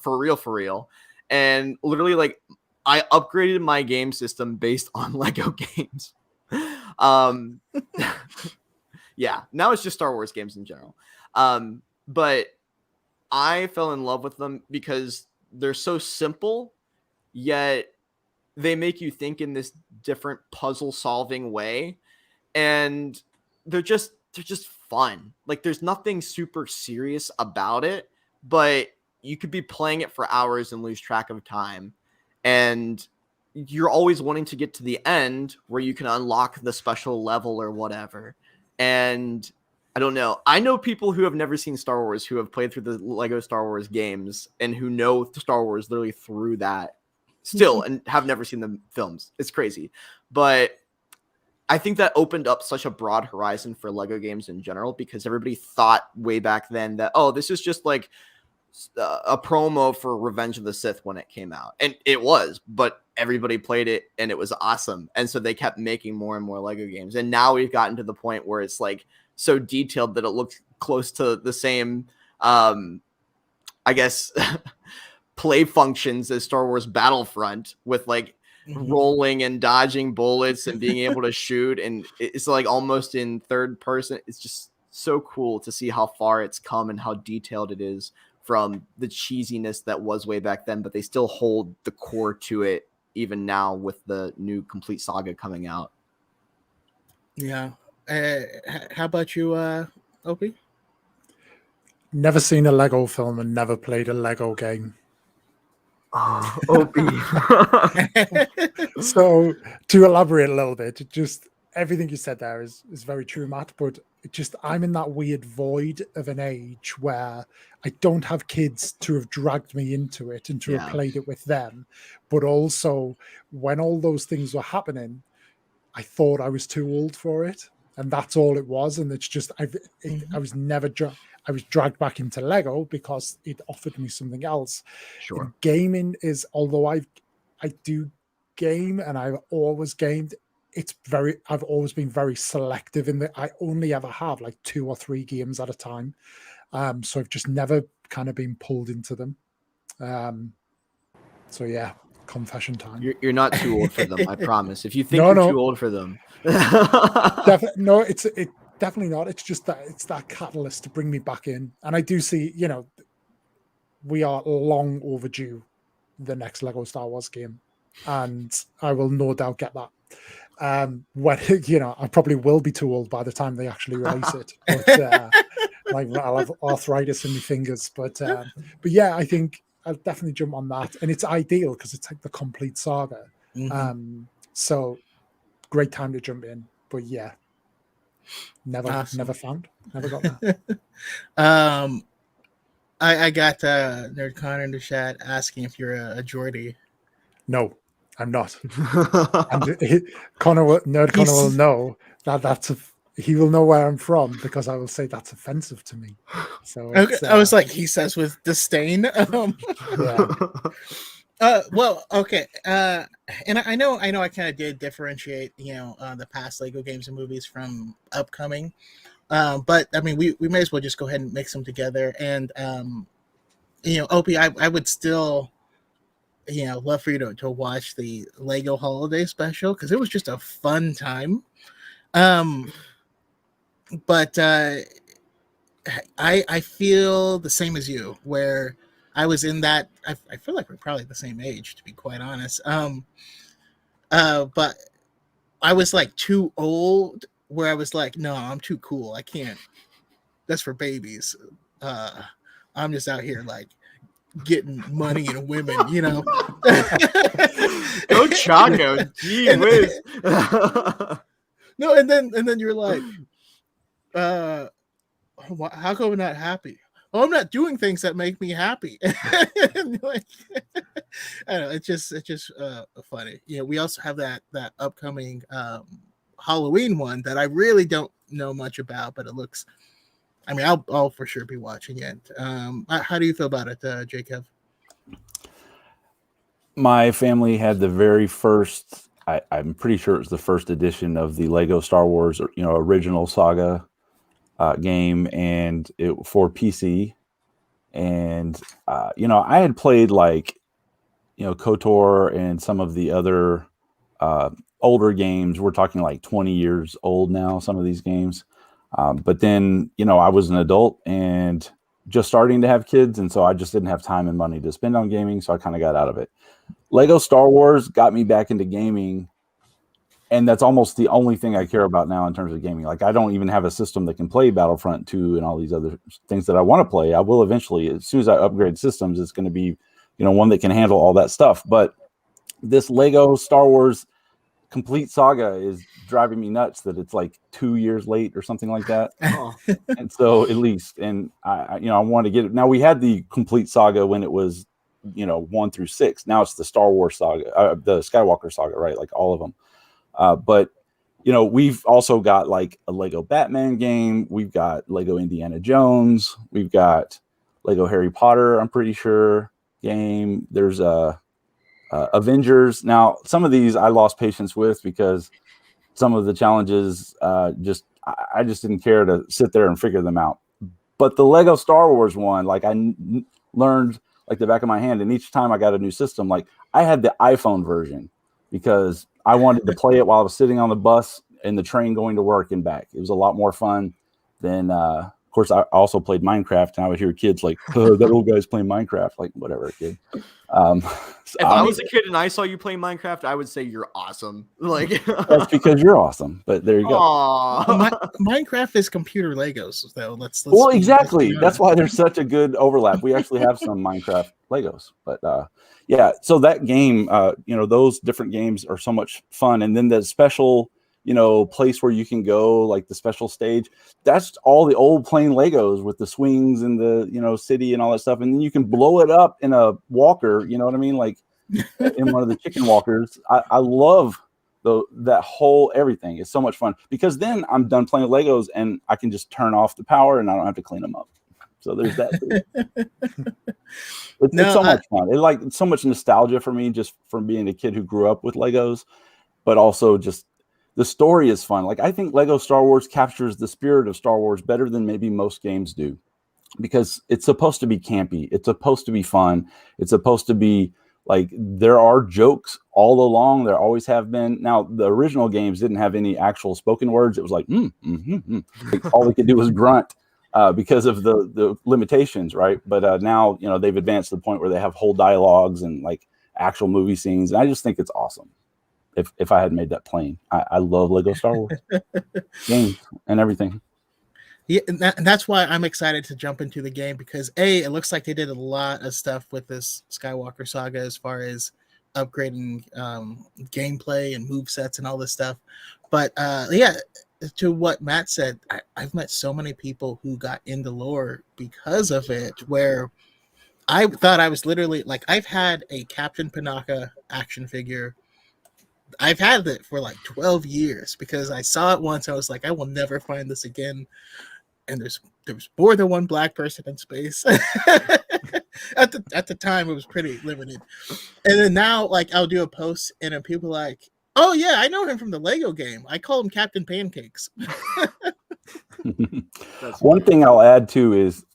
for real. And literally, like, I upgraded my game system based on Lego games. Yeah, now it's just Star Wars games in general. But I fell in love with them because they're so simple, yet they make you think in this different puzzle solving way. And they're just fun. Like, there's nothing super serious about it, but you could be playing it for hours and lose track of time. And you're always wanting to get to the end where you can unlock the special level or whatever. And I don't know. I know people who have never seen Star Wars who have played through the Lego Star Wars games and who know Star Wars literally through that still and have never seen the films. It's crazy. But I think that opened up such a broad horizon for Lego games in general, because everybody thought way back then that, oh, this is just like a promo for Revenge of the Sith when it came out. And it was, but everybody played it and it was awesome. And so they kept making more and more Lego games. And now we've gotten to the point where it's like so detailed that it looks close to the same, I guess, play functions as Star Wars Battlefront, with like rolling and dodging bullets and being able to shoot. And it's like almost in third person. It's just so cool to see how far it's come and how detailed it is from the cheesiness that was way back then, but they still hold the core to it even now with the new complete saga coming out. Yeah. How about you, Opie? Never seen a Lego film and never played a Lego game. Oh, Opie. So to elaborate a little bit, just everything you said there is very true, Matt, but I'm in that weird void of an age where I don't have kids to have dragged me into it and to have played it with them. But also, when all those things were happening, I thought I was too old for it. And that's all it was. And it's just, I was never, I was dragged back into Lego because it offered me something else. Sure. And gaming is, although I do game and I've always gamed, I've always been very selective in that I only ever have like 2 or 3 games at a time. So I've just never kind of been pulled into them. So yeah, confession time. You're not too old for them, I promise. If you think you're too old for them. No, it's definitely not. It's just that it's that catalyst to bring me back in. And I do see, we are long overdue the next Lego Star Wars game. And I will no doubt get that. When I probably will be too old by the time they actually release it. But like I'll have arthritis in my fingers. But yeah, I think I'll definitely jump on that. And it's ideal because it's like the complete saga. So great time to jump in. But yeah, never got that. I got Nerd Connor in the chat asking if you're a Geordie. No, I'm not. And Nerd Connor will know that he will know where I'm from because I will say that's offensive to me. So I was like, he says with disdain. Yeah. Well, okay. And I know I kind of did differentiate, the past Lego games and movies from upcoming. But I mean, we may as well just go ahead and mix them together. And, Opie, I would still, love for you to watch the Lego Holiday Special because it was just a fun time. But I feel the same as you, where I was in that. I feel like we're probably the same age, to be quite honest. But I was like too old, where I was like, no, I'm too cool. I can't. That's for babies. I'm just out here like getting money and women, you know. Go Chaco. Gee And- whiz. No, and then you're like, how come I'm not happy? Oh, I'm not doing things that make me happy. And like, I don't know, it's just funny. You know, we also have that upcoming Halloween one that I really don't know much about, but it looks. I mean, I'll for sure be watching it. How do you feel about it, Jacob? My family had the very first. I'm pretty sure it was the first edition of the Lego Star Wars, original saga game, and it for PC. And I had played like KOTOR and some of the other older games. We're talking like 20 years old now, some of these games. But then, I was an adult and just starting to have kids. And so I just didn't have time and money to spend on gaming. So I kind of got out of it. Lego Star Wars got me back into gaming. And that's almost the only thing I care about now in terms of gaming. Like, I don't even have a system that can play Battlefront 2 and all these other things that I want to play. I will eventually, as soon as I upgrade systems, it's going to be, one that can handle all that stuff. But this Lego Star Wars complete saga is driving me nuts that it's like 2 years late or something like that. Oh. And so at least, and I want to get it. Now, we had the complete saga when it was, 1 through 6. Now it's the Star Wars saga, the Skywalker saga, right? Like all of them. But we've also got like a Lego Batman game. We've got Lego Indiana Jones. We've got Lego Harry Potter, I'm pretty sure, game. There's Avengers. Now, some of these I lost patience with because some of the challenges I just didn't care to sit there and figure them out. But the Lego Star Wars one, like learned like the back of my hand. And each time I got a new system, like I had the iPhone version because I wanted to play it while I was sitting on the bus and the train going to work and back. It was a lot more fun than, of course, I also played Minecraft, and I would hear kids like, oh, that old guy's playing Minecraft. Like, whatever, kid. If I was a kid and I saw you playing Minecraft, I would say you're awesome. Like, that's because you're awesome. But there you go. Minecraft is computer Legos, though. Let's well, exactly. That's why there's such a good overlap. We actually have some Minecraft Legos, but yeah. So that game, those different games are so much fun, and then the special, place where you can go, like the special stage. That's all the old plain Legos with the swings and the city and all that stuff, and then you can blow it up in a walker. You know what I mean? Like in one of the chicken walkers. I love that whole everything. It's so much fun because then I'm done playing with Legos and I can just turn off the power and I don't have to clean them up. So there's that. It's so much fun. It's so much nostalgia for me just from being a kid who grew up with Legos, but also just the story is fun. Like, I think Lego Star Wars captures the spirit of Star Wars better than maybe most games do, because it's supposed to be campy. It's supposed to be fun. It's supposed to be like, there are jokes all along. There always have been. Now, the original games didn't have any actual spoken words. It was like, Like, all they could do was grunt because of the limitations, right? But now, they've advanced to the point where they have whole dialogues and like actual movie scenes. And I just think it's awesome. If I had made that plain, I love Lego Star Wars games and everything. Yeah, and that's why I'm excited to jump into the game, because it looks like they did a lot of stuff with this Skywalker saga as far as upgrading gameplay and move sets and all this stuff. But yeah, to what Matt said, I've met so many people who got into lore because of it, where I thought I was literally like, I've had a Captain Panaka action figure. I've had it for like 12 years because I saw it once. I was like, I will never find this again. And there was more than one black person in space. At the time, it was pretty limited. And then now, like, I'll do a post and then people are like, oh yeah, I know him from the Lego game. I call him Captain Pancakes. One thing I'll add too is,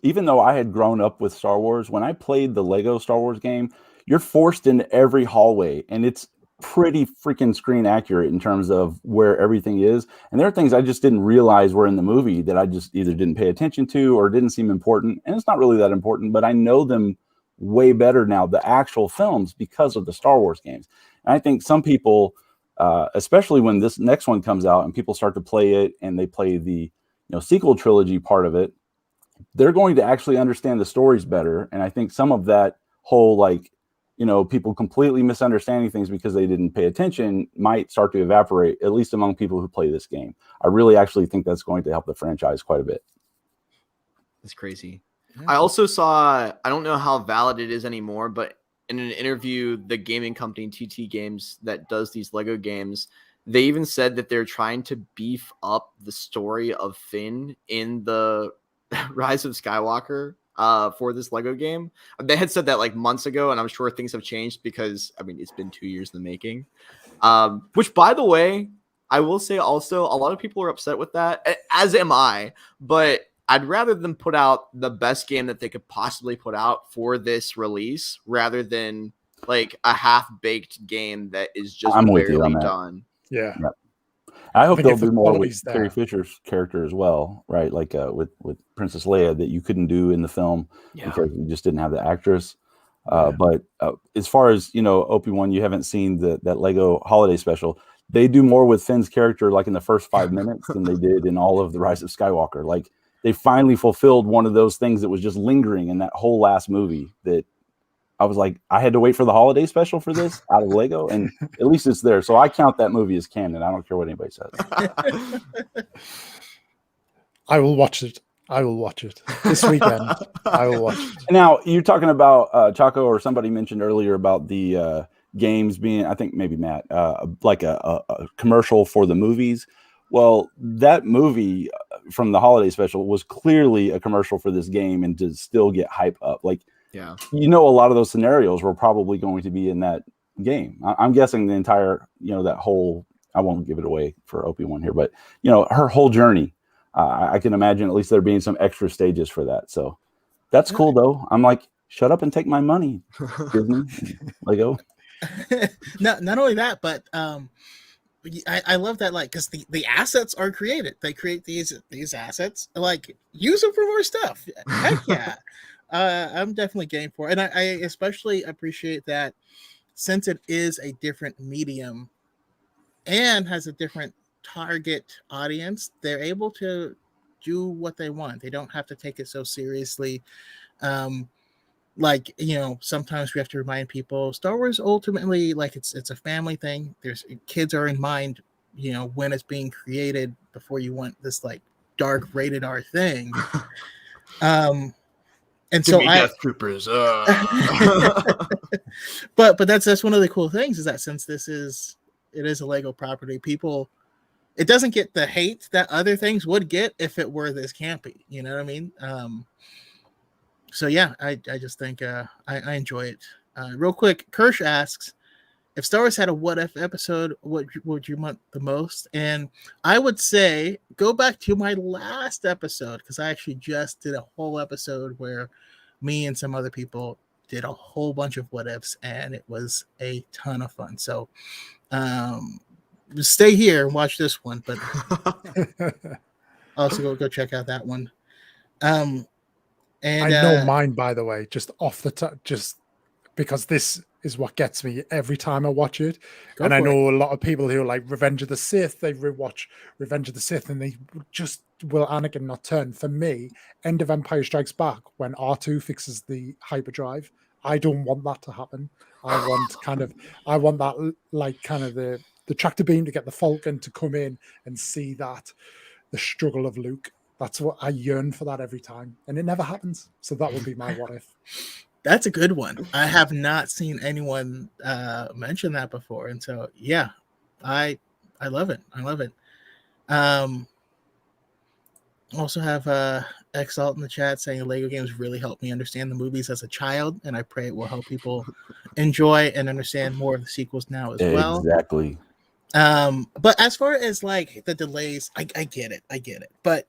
even though I had grown up with Star Wars, when I played the Lego Star Wars game, you're forced into every hallway, and it's pretty freaking screen accurate in terms of where everything is. And there are things I just didn't realize were in the movie that I just either didn't pay attention to or didn't seem important. And it's not really that important, but I know them way better now, the actual films, because of the Star Wars games. And I think some people, especially when this next one comes out and people start to play it and they play the sequel trilogy part of it, they're going to actually understand the stories better. And I think some of that whole, like, people completely misunderstanding things because they didn't pay attention might start to evaporate, at least among people who play this game. I really actually think that's going to help the franchise quite a bit. That's crazy. Yeah. I also saw, I don't know how valid it is anymore, but in an interview, the gaming company TT Games that does these Lego games, they even said that they're trying to beef up the story of Finn in the Rise of Skywalker for this Lego game. They had said that like months ago, and I'm sure things have changed because, I mean, it's been 2 years in the making. Which, by the way, I will say also, a lot of people are upset with that, as am I, but I'd rather them put out the best game that they could possibly put out for this release rather than like a half-baked game that is just I'm with you on barely that. done. Yeah. I hope mean, they'll if the do more with quality's there. Carrie Fisher's character as well, right? Like with Princess Leia that you couldn't do in the film because you just didn't have the actress. But as far as Obi-Wan, you haven't seen that Lego holiday special. They do more with Finn's character, like in the first 5 minutes, than they did in all of the Rise of Skywalker. Like they finally fulfilled one of those things that was just lingering in that whole last movie. That I was like, I had to wait for the holiday special for this out of Lego, and at least it's there. So I count that movie as canon. I don't care what anybody says. I will watch it. I will watch it this weekend. I will watch it. Now you're talking about Chaco, or somebody mentioned earlier about the games being, I think maybe Matt, like a commercial for the movies. Well, that movie from the holiday special was clearly a commercial for this game, and to still get hype up. Like, Yeah. a lot of those scenarios were probably going to be in that game. I'm guessing the entire, that whole, I won't give it away for Obi-Wan here, but, her whole journey, I can imagine at least there being some extra stages for that. So that's cool, though. I'm like, shut up and take my money, Disney, Lego. Not only that, but I love that, like, because the assets are created. They create these assets, like, use them for more stuff. Heck yeah. I'm definitely game for it. And I especially appreciate that since it is a different medium and has a different target audience, they're able to do what they want. They don't have to take it so seriously. Like, sometimes we have to remind people Star Wars ultimately, like, it's a family thing. There's kids are in mind, when it's being created, before you want this like dark rated R thing. And so Death Troopers. but that's one of the cool things, is that since it is a Lego property, it doesn't get the hate that other things would get if it were this campy. You know what I mean? So yeah, I just think I enjoy it. Real quick, Kirsch asks, if Star Wars had a what if episode, what would you want the most? And I would say go back to my last episode, because I actually just did a whole episode where me and some other people did a whole bunch of what ifs, and it was a ton of fun. So stay here and watch this one, but also go check out that one. And I know mine, by the way, just off the top, just because this is what gets me every time I watch it. And I know a lot of people who are like Revenge of the Sith, they rewatch Revenge of the Sith and they just, will Anakin not turn? For me, End of Empire Strikes Back, when R2 fixes the hyperdrive, I don't want that to happen. I want that, like, kind of the tractor beam to get the Falcon to come in and see that, the struggle of Luke. That's what I yearn for, that every time, and it never happens. So that would be my what if. That's a good one. I have not seen anyone mention that before, and so yeah, I love it. I love it. Also have Exalt in the chat saying Lego games really helped me understand the movies as a child, and I pray it will help people enjoy and understand more of the sequels now as well. Exactly. But as far as like the delays, I get it. But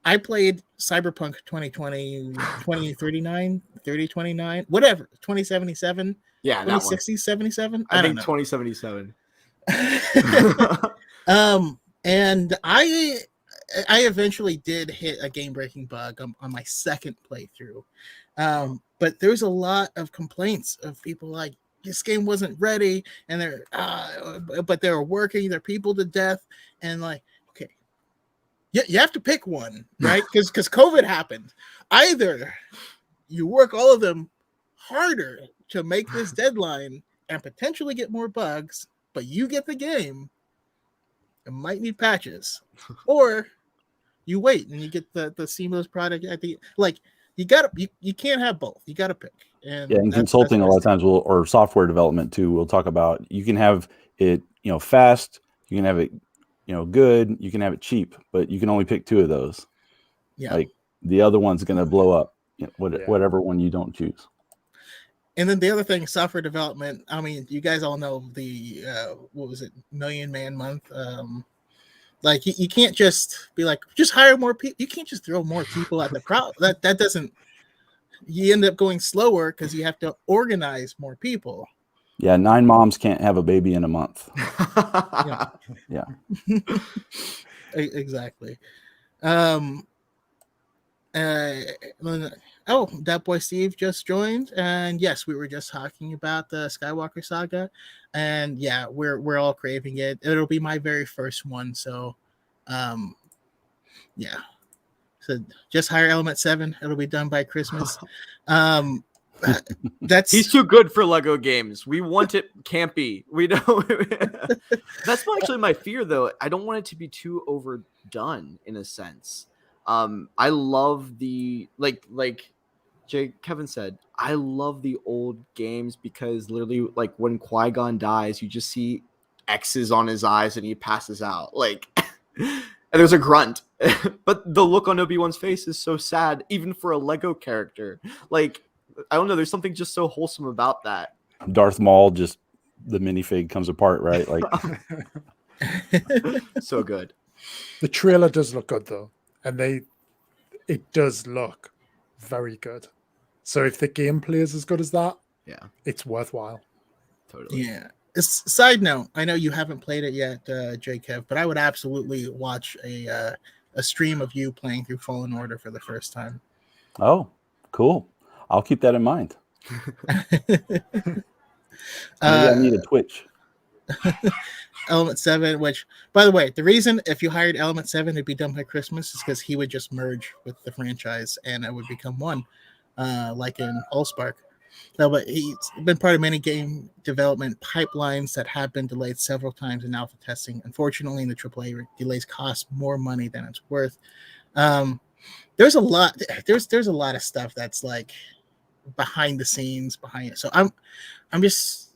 I played Cyberpunk 2020, 2039, 3029, whatever, 2077, Yeah, 2060, 77. I think don't know. 2077. And I eventually did hit a game-breaking bug on my second playthrough. But there's a lot of complaints of people like, this game wasn't ready, and but they were working their people to death, and like, okay, you have to pick one, right? Because COVID happened. Either you work all of them harder to make this deadline and potentially get more bugs, but you get the game. It might need patches, or you wait and you get the seamless product at the like. You can't have both. You gotta pick. And yeah, in consulting, a lot of times or software development too, we'll talk about you can have it, fast, you can have it, good, you can have it cheap, but you can only pick two of those. Yeah. Like the other one's gonna blow up, whatever one you don't choose. And then the other thing, software development. I mean, you guys all know the what was it, Million Man Month? Like you can't just be like, just hire more people. You can't just throw more people at the problem. That doesn't. You end up going slower because you have to organize more people. Yeah, 9 moms can't have a baby in a month. Yeah. Exactly. That boy Steve just joined, and yes, we were just talking about the Skywalker saga, and yeah, we're all craving it. It'll be my very first one, so yeah. So just hire Element 7. It'll be done by Christmas. He's too good for Lego games. We want it campy. We don't. That's actually my fear, though. I don't want it to be too overdone in a sense. I love the like Kevin said, I love the old games because literally, like when Qui-Gon dies, you just see X's on his eyes and he passes out. Like, and there's a grunt, but the look on Obi-Wan's face is so sad, even for a Lego character. Like, I don't know, there's something just so wholesome about that. Darth Maul, just the minifig comes apart, right? Like, so good. The trailer does look good though, and it does look very good. So if the gameplay is as good as that, yeah, it's worthwhile. Totally. Yeah. Side note, I know you haven't played it yet, Kev, but I would absolutely watch a stream of you playing through Fallen Order for the first time. Oh, cool. I'll keep that in mind. Maybe I need a Twitch. Element 7, which, by the way, the reason if you hired Element 7 it'd be done by Christmas is because he would just merge with the franchise and it would become one, like in Allspark. No, but he's been part of many game development pipelines that have been delayed several times in alpha testing. Unfortunately, in the AAA, delays cost more money than it's worth. There's a lot. There's a lot of stuff that's like behind the scenes behind it. So I'm just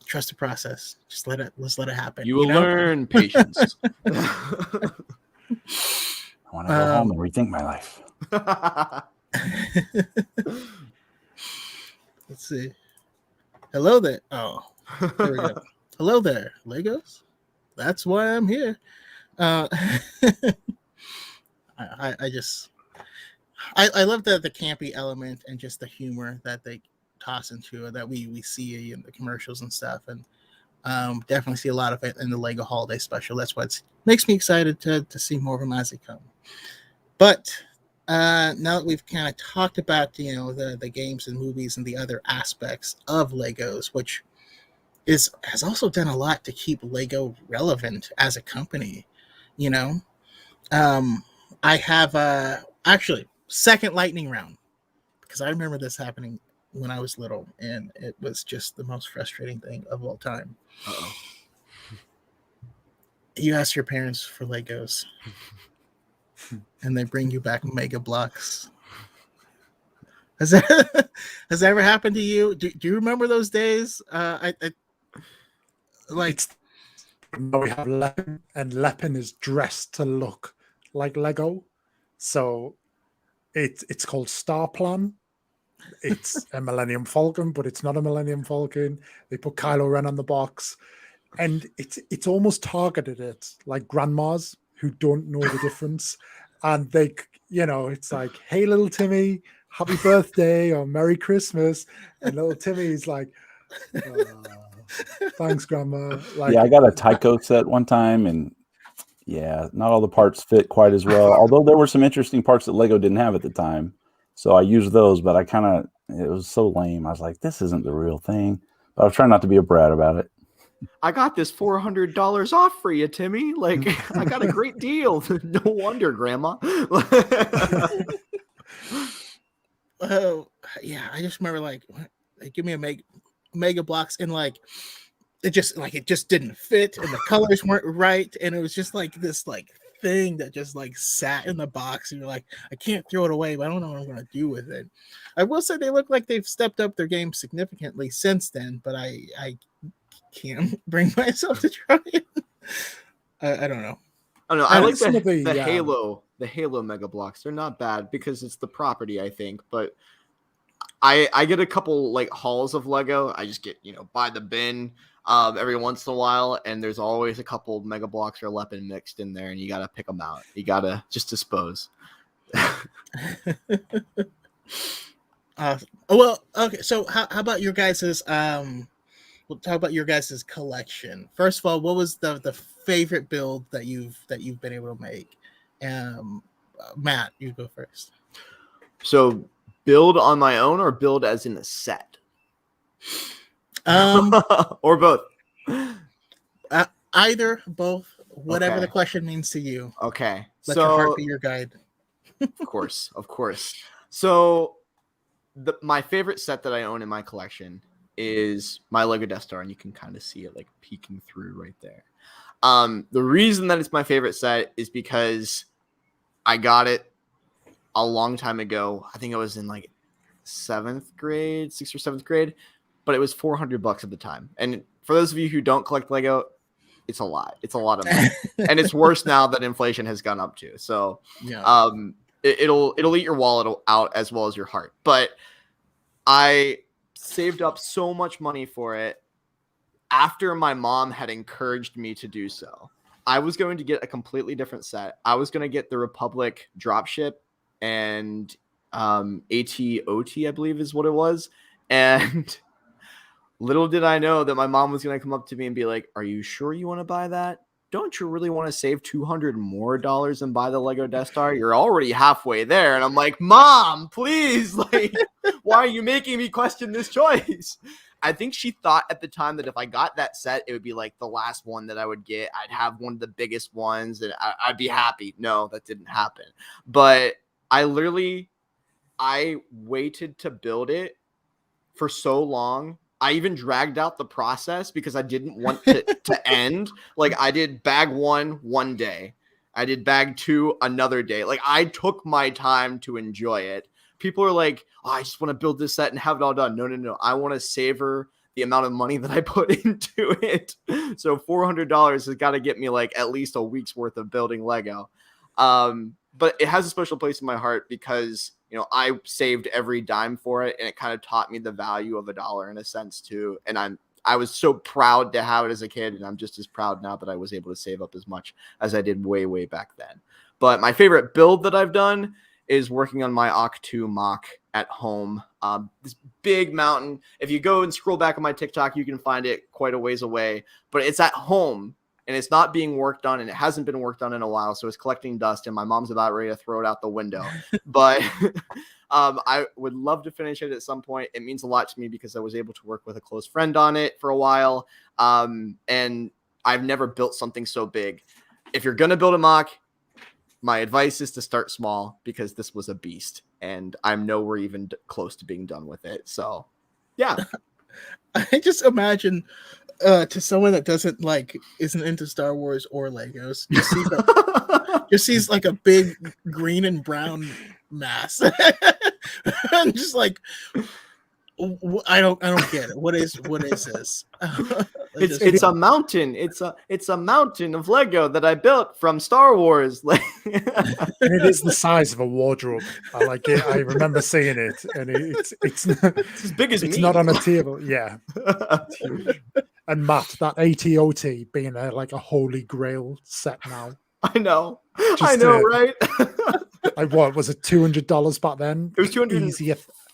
trust the process. Just let's let it happen. You will learn patience. I want to go home and rethink my life. Let's see. Hello there. Oh, there we go. Hello there, Legos. That's why I'm here. I love the campy element and just the humor that they toss into it that we see in the commercials and stuff, and definitely see a lot of it in the Lego Holiday Special. That's what makes me excited to see more of them as they come. But now that we've kind of talked about the games and movies and the other aspects of Legos, which has also done a lot to keep Lego relevant as a company, I have actually second lightning round because I remember this happening when I was little and it was just the most frustrating thing of all time. Uh-oh. You ask your parents for Legos and they bring you back Mega Blocks. Has that ever happened to you? Do you remember those days? We have Lepin, and Lepin is dressed to look like Lego. So it's called Star Plan. It's a Millennium Falcon, but it's not a Millennium Falcon. They put Kylo Ren on the box, and it's almost targeted at like grandmas who don't know the difference. And they, it's like, hey, little Timmy, happy birthday or Merry Christmas. And little Timmy's like, thanks, Grandma. Like, yeah, I got a Tycho set one time, and yeah, not all the parts fit quite as well. Although there were some interesting parts that Lego didn't have at the time. So I used those, but it was so lame. I was like, this isn't the real thing. But I was trying not to be a brat about it. I got this $400 off for you, Timmy. Like, I got a great deal. No wonder, Grandma. Oh, yeah. I just remember like they give me a mega blocks and like it just didn't fit and the colors weren't right and it was just like this like thing that just like sat in the box and you're like, I can't throw it away, but I don't know what I'm gonna do with it. I will say they look like they've stepped up their game significantly since then, but I can't bring myself to try it. I don't know. I don't know. I like some of the Halo Mega Blocks. They're not bad because it's the property, I think. But I get a couple like hauls of Lego. I just get by the bin every once in a while, and there's always a couple Mega Blocks or Lepin mixed in there, and you gotta pick them out. You gotta just dispose. Well, okay. So how about your guys's We'll talk about your guys' collection. First of all, what was the favorite build that you've been able to make? Matt, you go first. So build on my own or build as in a set? Or both? Either, both, whatever Okay. the question means to you. Okay. Let your heart be your guide. Of course. So my favorite set that I own in my collection is my Lego Death Star, and you can kind of see it like peeking through right there. The reason that it's my favorite set is because I got it a long time ago. I think I was in like 6th or 7th grade, but it was $400 at the time. And for those of you who don't collect Lego, it's a lot. It's a lot of money, and it's worse now that inflation has gone up too. So, Yeah. It'll eat your wallet out as well as your heart. But I saved up so much money for it after my mom had encouraged me to do so. I was going to get a completely different set. I was going to get the Republic dropship and ATOT, I believe is what it was. And little did I know that my mom was going to come up to me and be like, "Are you sure you want to buy that? Don't you really want to save $200 more and buy the Lego Death Star? You're already halfway there." And I'm like, "Mom, please, like, why are you making me question this choice?" I think she thought at the time that if I got that set, it would be like the last one that I would get. I'd have one of the biggest ones and I'd be happy. No, that didn't happen. But I waited to build it for so long. I even dragged out the process because I didn't want it to end. Like, I did bag 1 day. I did bag 2 another day. Like, I took my time to enjoy it. People are like, "Oh, I just want to build this set and have it all done." No. I want to savor the amount of money that I put into it. So $400 has got to get me like at least a week's worth of building Lego. But it has a special place in my heart because, I saved every dime for it, and it kind of taught me the value of $1 in a sense too. And I was so proud to have it as a kid, and I'm just as proud now that I was able to save up as much as I did way, way back then. But my favorite build that I've done is working on my Ucs 2 mock at home. This big mountain. If you go and scroll back on my TikTok, you can find it quite a ways away, but it's at home. And it's not being worked on, and it hasn't been worked on in a while. So it's collecting dust, and my mom's about ready to throw it out the window. But I would love to finish it at some point. It means a lot to me because I was able to work with a close friend on it for a while. And I've never built something so big. If you're going to build a mock, my advice is to start small because this was a beast, and I'm nowhere even close to being done with it. So, yeah. I just imagine to someone that isn't into Star Wars or Legos, just sees like a big green and brown mass. I'm just like, I don't get it. What is this? It's a mountain. It's a mountain of Lego that I built from Star Wars. And it is the size of a wardrobe. I like it. I remember seeing it, and it's as big as it's me. not on a table. Yeah, it's huge. And Matt, that ATOT being a holy grail set now. I know, right? What was it? $200 back then. It was $250,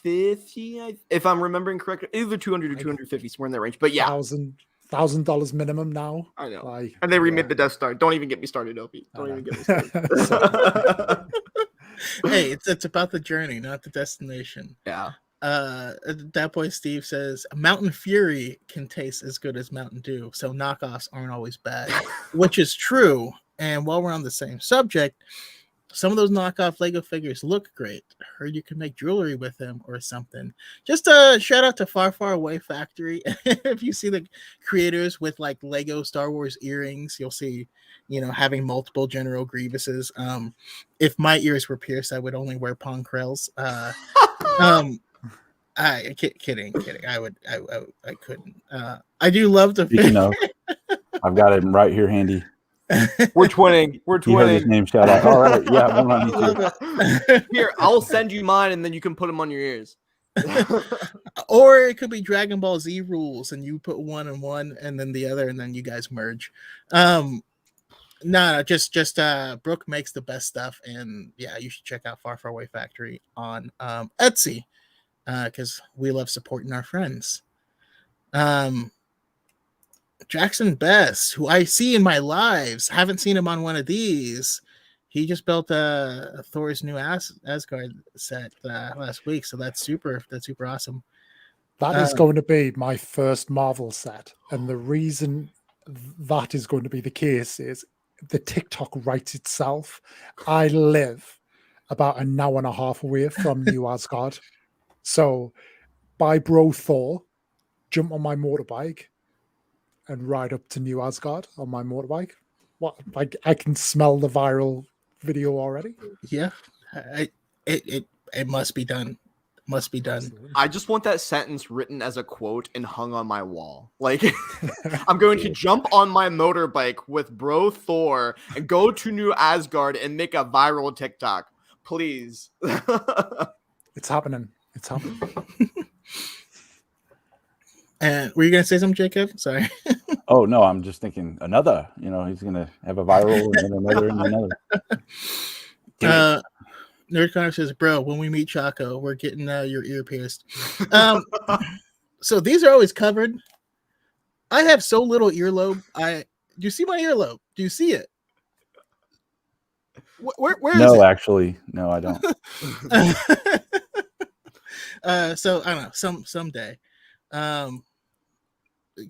Easy if I'm remembering correctly. Either 200 or 250, somewhere in that range. But yeah, $1,000 minimum now. I know. And they remade the Death Star. Don't even get me started, Opie. Don't even get me started. Hey, it's about the journey, not the destination. Yeah. That boy Steve says Mountain Fury can taste as good as Mountain Dew, so knockoffs aren't always bad, which is true. And while we're on the same subject, some of those knockoff Lego figures look great. Heard you can make jewelry with them or something. Just a shout out to Far Far Away Factory. If you see the creators with like Lego Star Wars earrings, you'll see, having multiple General Grievuses. If my ears were pierced, I would only wear Ponkrells. Kidding. I couldn't. I do love the. Speaking of, I've got him right here handy. We're twinning. We're He heard his twinning. name shout out. All right, yeah, one on me too. Here, I'll send you mine, and then you can put them on your ears. Or it could be Dragon Ball Z rules, and you put one and one, and then the other, and then you guys merge. No, just Brooke makes the best stuff, and yeah, you should check out Far Far Away Factory on Etsy, because we love supporting our friends. Jackson Best, who I see in my lives, haven't seen him on one of these. He just built Thor's new Asgard set last week, so that's super awesome. That is going to be my first Marvel set, and the reason that is going to be the case is the TikTok writes itself. I live about an hour and a half away from New Asgard, so by Bro Thor, jump on my motorbike and ride up to New Asgard on my motorbike. What? Like, I can smell the viral video already. Yeah, it must be done. Must be done. I just want that sentence written as a quote and hung on my wall. Like, I'm going to jump on my motorbike with Bro Thor and go to New Asgard and make a viral TikTok. Please. It's happening. It's happening. And were you gonna say something, Jacob? Sorry. Oh no, I'm just thinking another. He's gonna have a viral and then another and another. Nerd Connor says, "Bro, when we meet Chaco, we're getting your ear pierced." So these are always covered. I have so little earlobe. Do you see my earlobe? Do you see it? Where is it? No, actually, no, I don't. So I don't know. Someday.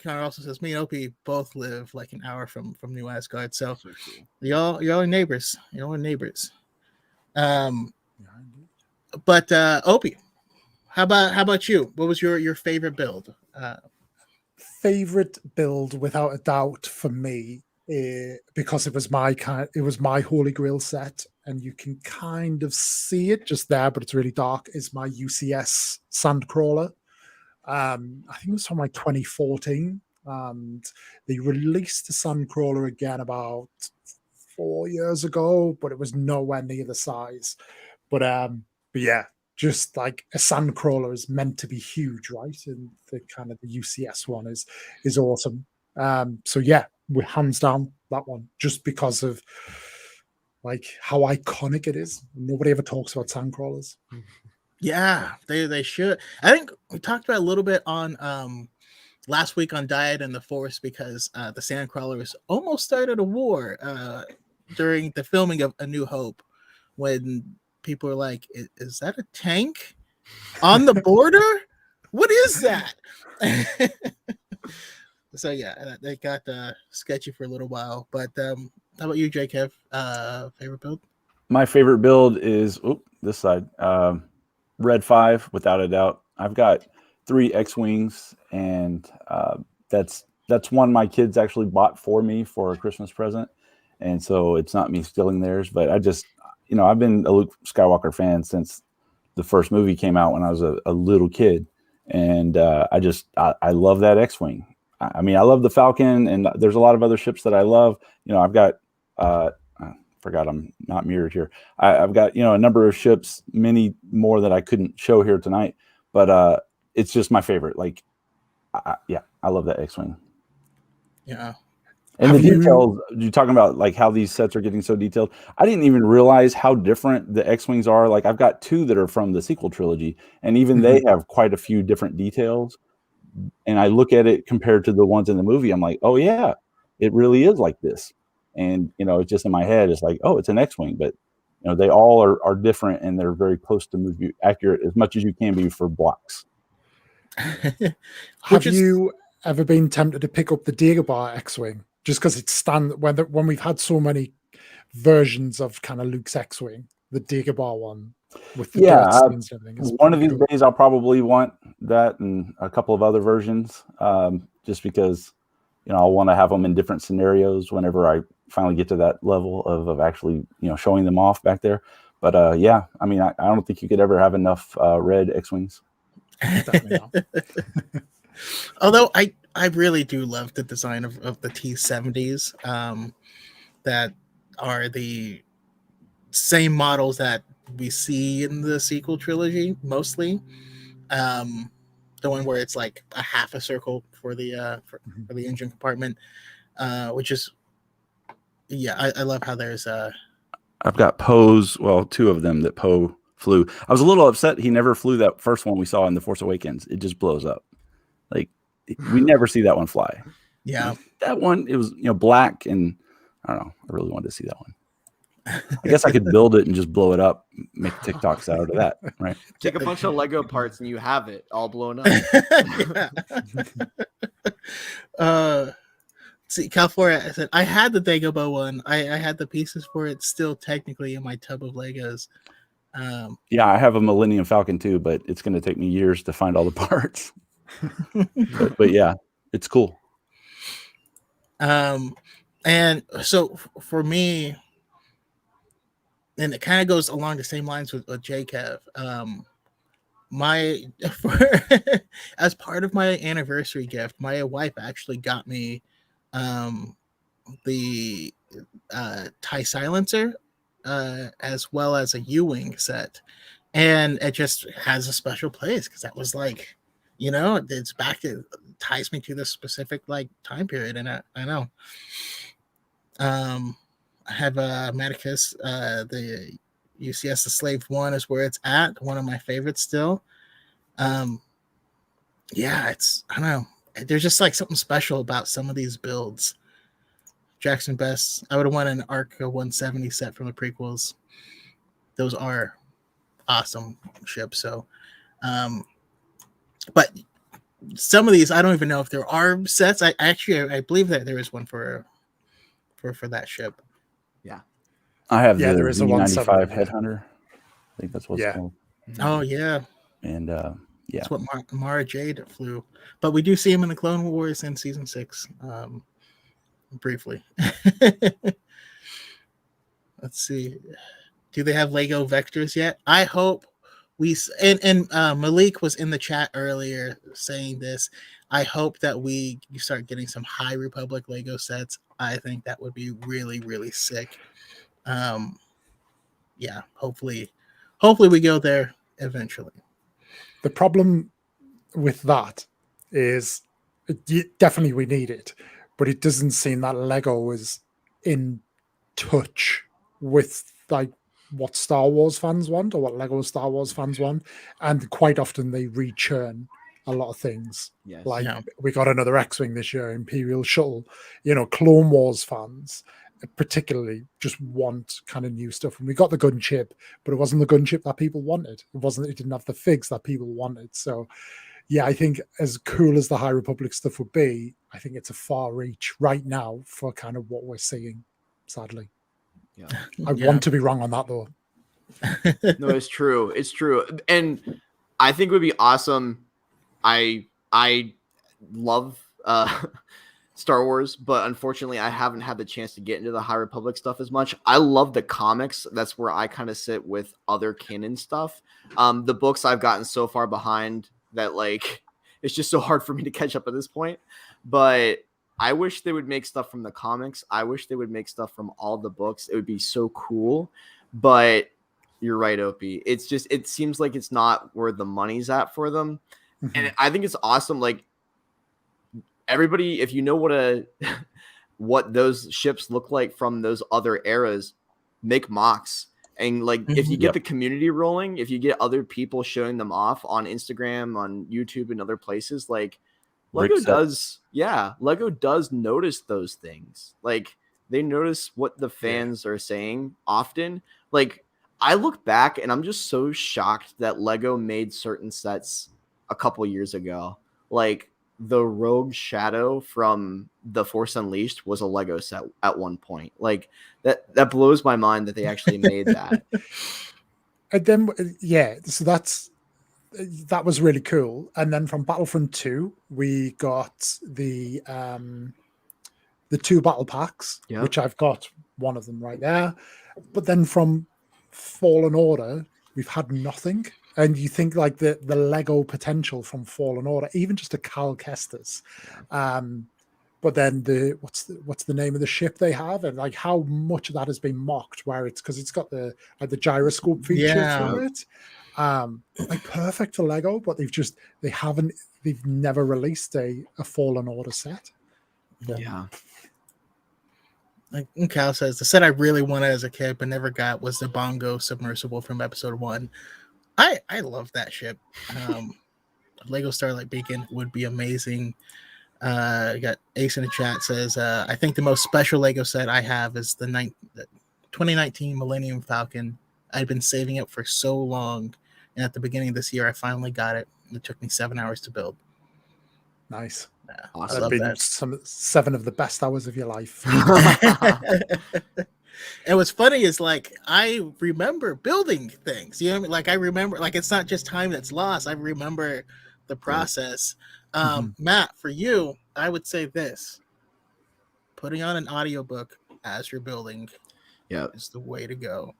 Connor also says me and Opie both live like an hour from New Asgard, so y'all are neighbors. Y'all are neighbors. But Opie, how about you? What was your favorite build? Favorite build, without a doubt, for me, because it was my Holy Grail set, and you can kind of see it just there, but it's really dark. Is my UCS Sand Crawler. I think it was from like 2014, and they released the Sand Crawler again about 4 years ago, but it was nowhere near the size. But yeah, just like a Sand Crawler is meant to be huge, right? And the kind of the UCS one is awesome. So yeah, we're hands down that one, just because of like how iconic it is. Nobody ever talks about Sand Crawlers. Yeah, they should. I think we talked about a little bit on last week on Diet and the Force, because the Sand Crawlers almost started a war during the filming of A New Hope, when people were like, "Is that a tank on the border? What is that?" So yeah, they got sketchy for a little while. But how about you, Jacob? Favorite build? My favorite build is this side. Red 5, without a doubt. I've got 3 X-Wings, and that's one my kids actually bought for me for a Christmas present, and so it's not me stealing theirs. But I just, I've been a Luke Skywalker fan since the first movie came out when I was a little kid, and I love that X-Wing. I mean, I love the Falcon, and there's a lot of other ships that I love. I've got forgot I'm not mirrored here. I've got, a number of ships, many more that I couldn't show here tonight, but it's just my favorite. Like, I love that X-Wing. Yeah. And the details, you're talking about like how these sets are getting so detailed. I didn't even realize how different the X-Wings are. Like, I've got 2 that are from the sequel trilogy, and even they have quite a few different details. And I look at it compared to the ones in the movie. I'm like, oh yeah, it really is like this. And, it's just in my head, it's like, oh, it's an X-Wing. But, they all are different, and they're very close to movie accurate as much as you can be for blocks. Have you ever been tempted to pick up the Dagobah X-Wing just because it's when we've had so many versions of kind of Luke's X-Wing, the Dagobah one with the dirt stains and everything? One of these days I'll probably want that and a couple of other versions, just because I'll want to have them in different scenarios whenever I finally get to that level of actually showing them off back there. But I don't think you could ever have enough red X-Wings. Definitely not. Although I really do love the design of the T-70s that are the same models that we see in the sequel trilogy mostly. The one where it's like a half a circle for the for the engine compartment, which is I love how there's I've got Poe's, two of them that Poe flew. I was a little upset he never flew that first one we saw in The Force Awakens. It just blows up. Like, we never see that one fly. Yeah. That one, it was black, and I don't know. I really wanted to see that one. I guess I could build it and just blow it up, make TikToks out of that, right? Take a bunch of Lego parts and you have it all blown up. See, California, I said I had the Dagobah one. I had the pieces for it still technically in my tub of Legos. Yeah, I have a Millennium Falcon too, but it's going to take me years to find all the parts. but yeah, it's cool. And so for me, and it kind of goes along the same lines with JKev. As part of my anniversary gift, my wife actually got me the TIE silencer, as well as a U-Wing set, and it just has a special place because that was like, it's it ties me to this specific like time period, and I know. I have Maticus, the UCS the Slave 1 is where it's at, one of my favorites still. It's, I don't know, there's just like something special about some of these builds. Jackson Best, I would have wanted an ARC 170 set from the prequels. Those are awesome ships. So, but some of these, I don't even know if there are sets. I believe that there is one for that ship. Yeah, I have the there is a 195 Headhunter. I think that's what it's called. Oh yeah, and that's what Mara Jade flew. But we do see him in the Clone Wars in season 6. Briefly. Let's see. Do they have Lego Vectors yet? I hope and Malik was in the chat earlier saying this. I hope that we start getting some High Republic Lego sets. I think that would be really, really sick. Hopefully we go there eventually. The problem with that is definitely we need it, but it doesn't seem that Lego is in touch with like what Star Wars fans want or what Lego Star Wars fans want, and quite often they rechurn a lot of things. Yes. Like we got another X-Wing this year, Imperial Shuttle. Clone Wars fans particularly just want kind of new stuff. And we got the gunship, but it wasn't the gunship that people wanted. It didn't have the figs that people wanted. So I think as cool as the High Republic stuff would be, I think it's a far reach right now for kind of what we're seeing, sadly. Yeah. I want to be wrong on that though. No, it's true. It's true. And I think it would be awesome. I love Star Wars, but unfortunately I haven't had the chance to get into the High Republic stuff as much. I love the comics. That's where I kind of sit with other canon stuff. The books I've gotten so far behind that like it's just so hard for me to catch up at this point. But I wish they would make stuff from the comics. I wish they would make stuff from all the books. It would be so cool. But you're right, Opie. It's just, it seems like it's not where the money's at for them. Mm-hmm. And I think it's awesome. Like everybody, if you know what those ships look like from those other eras, make mocks. And like, if you get the community rolling, if you get other people showing them off on Instagram, on YouTube and other places, like Lego does notice those things. Like they notice what the fans are saying often. Like I look back and I'm just so shocked that Lego made certain sets a couple years ago. Like the Rogue Shadow from The Force Unleashed was a Lego set at one point. Like that blows my mind that they actually made that. And then, so that was really cool. And then from Battlefront 2, we got the 2 battle packs, Yep. which I've got one of them right there. But then from Fallen Order, we've had nothing. And you think like the Lego potential from Fallen Order, even just a Cal Kestis. But then what's the name of the ship they have, and like how much of that has been mocked, where it's because it's got the gyroscope feature through it. Like perfect for Lego, but they've never released a Fallen Order set. Yeah. Like Cal says, the set I really wanted as a kid but never got was the Bongo submersible from episode 1. I love that ship. Lego Starlight Beacon would be amazing. You got Ace in the chat says, I think the most special Lego set I have is the 2019 Millennium Falcon. I'd been saving it for so long, and at the beginning of this year, I finally got it. It took me 7 hours to build. Nice. Yeah, Awesome. I love that. 7 of the best hours of your life. And what's funny is like I remember building things. You know what I mean? Like I remember, like it's not just time that's lost. I remember the process. Matt, for you, I would say this: putting on an audiobook as you're building, is the way to go.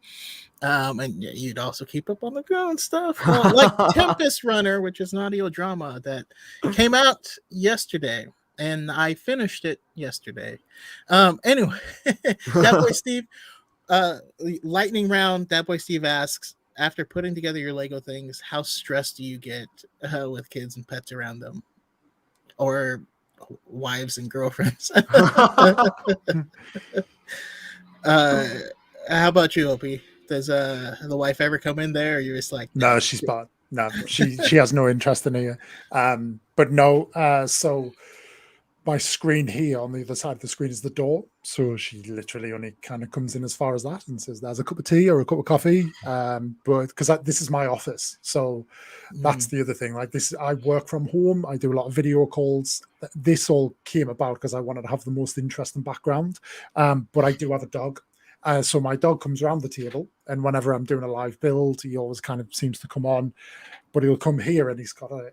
And you'd also keep up on the ground stuff, like Tempest Runner, which is an audio drama that came out yesterday. And I finished it yesterday. Anyway, that boy Steve, lightning round. That boy Steve asks, after putting together your Lego things, how stressed do you get with kids and pets around them, or wives and girlfriends? How about you, Opie? Does the wife ever come in there, or you're just like, no, she's bad. No, she has no interest in it. But no, so my screen here on the other side of the screen is the door. So she literally only kind of comes in as far as that and says, there's a cup of tea or a cup of coffee. But because this is my office. So that's the other thing. Like this, I work from home. I do a lot of video calls. This all came about because I wanted to have the most interesting background. But I do have a dog. So my dog comes around the table, and whenever I'm doing a live build, he always kind of seems to come on, but he'll come here and he's got a